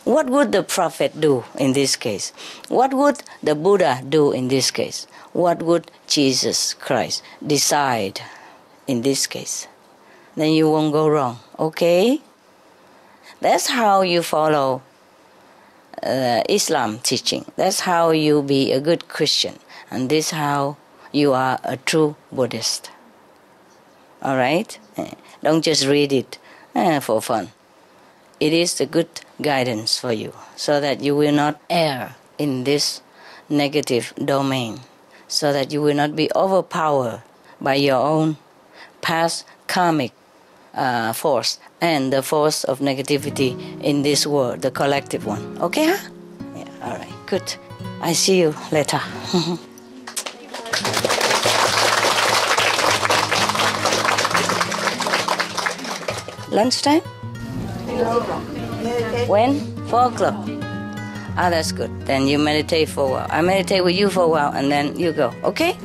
What would the Prophet do in this case? What would the Buddha do in this case? What would Jesus Christ decide in this case? Then you won't go wrong. Okay? That's how you follow Islam teaching. That's how you be a good Christian. And this is how you are a true Buddhist. Alright? Don't just read it for fun. It is a good guidance for you, so that you will not err in this negative domain, so that you will not be overpowered by your own past karmic force and the force of negativity in this world, the collective one. Okay, huh? Yeah, all right, good. I see you later. Lunchtime? When? 4 o'clock. Ah, that's good. Then you meditate for a while. I meditate with you for a while and then you go. Okay?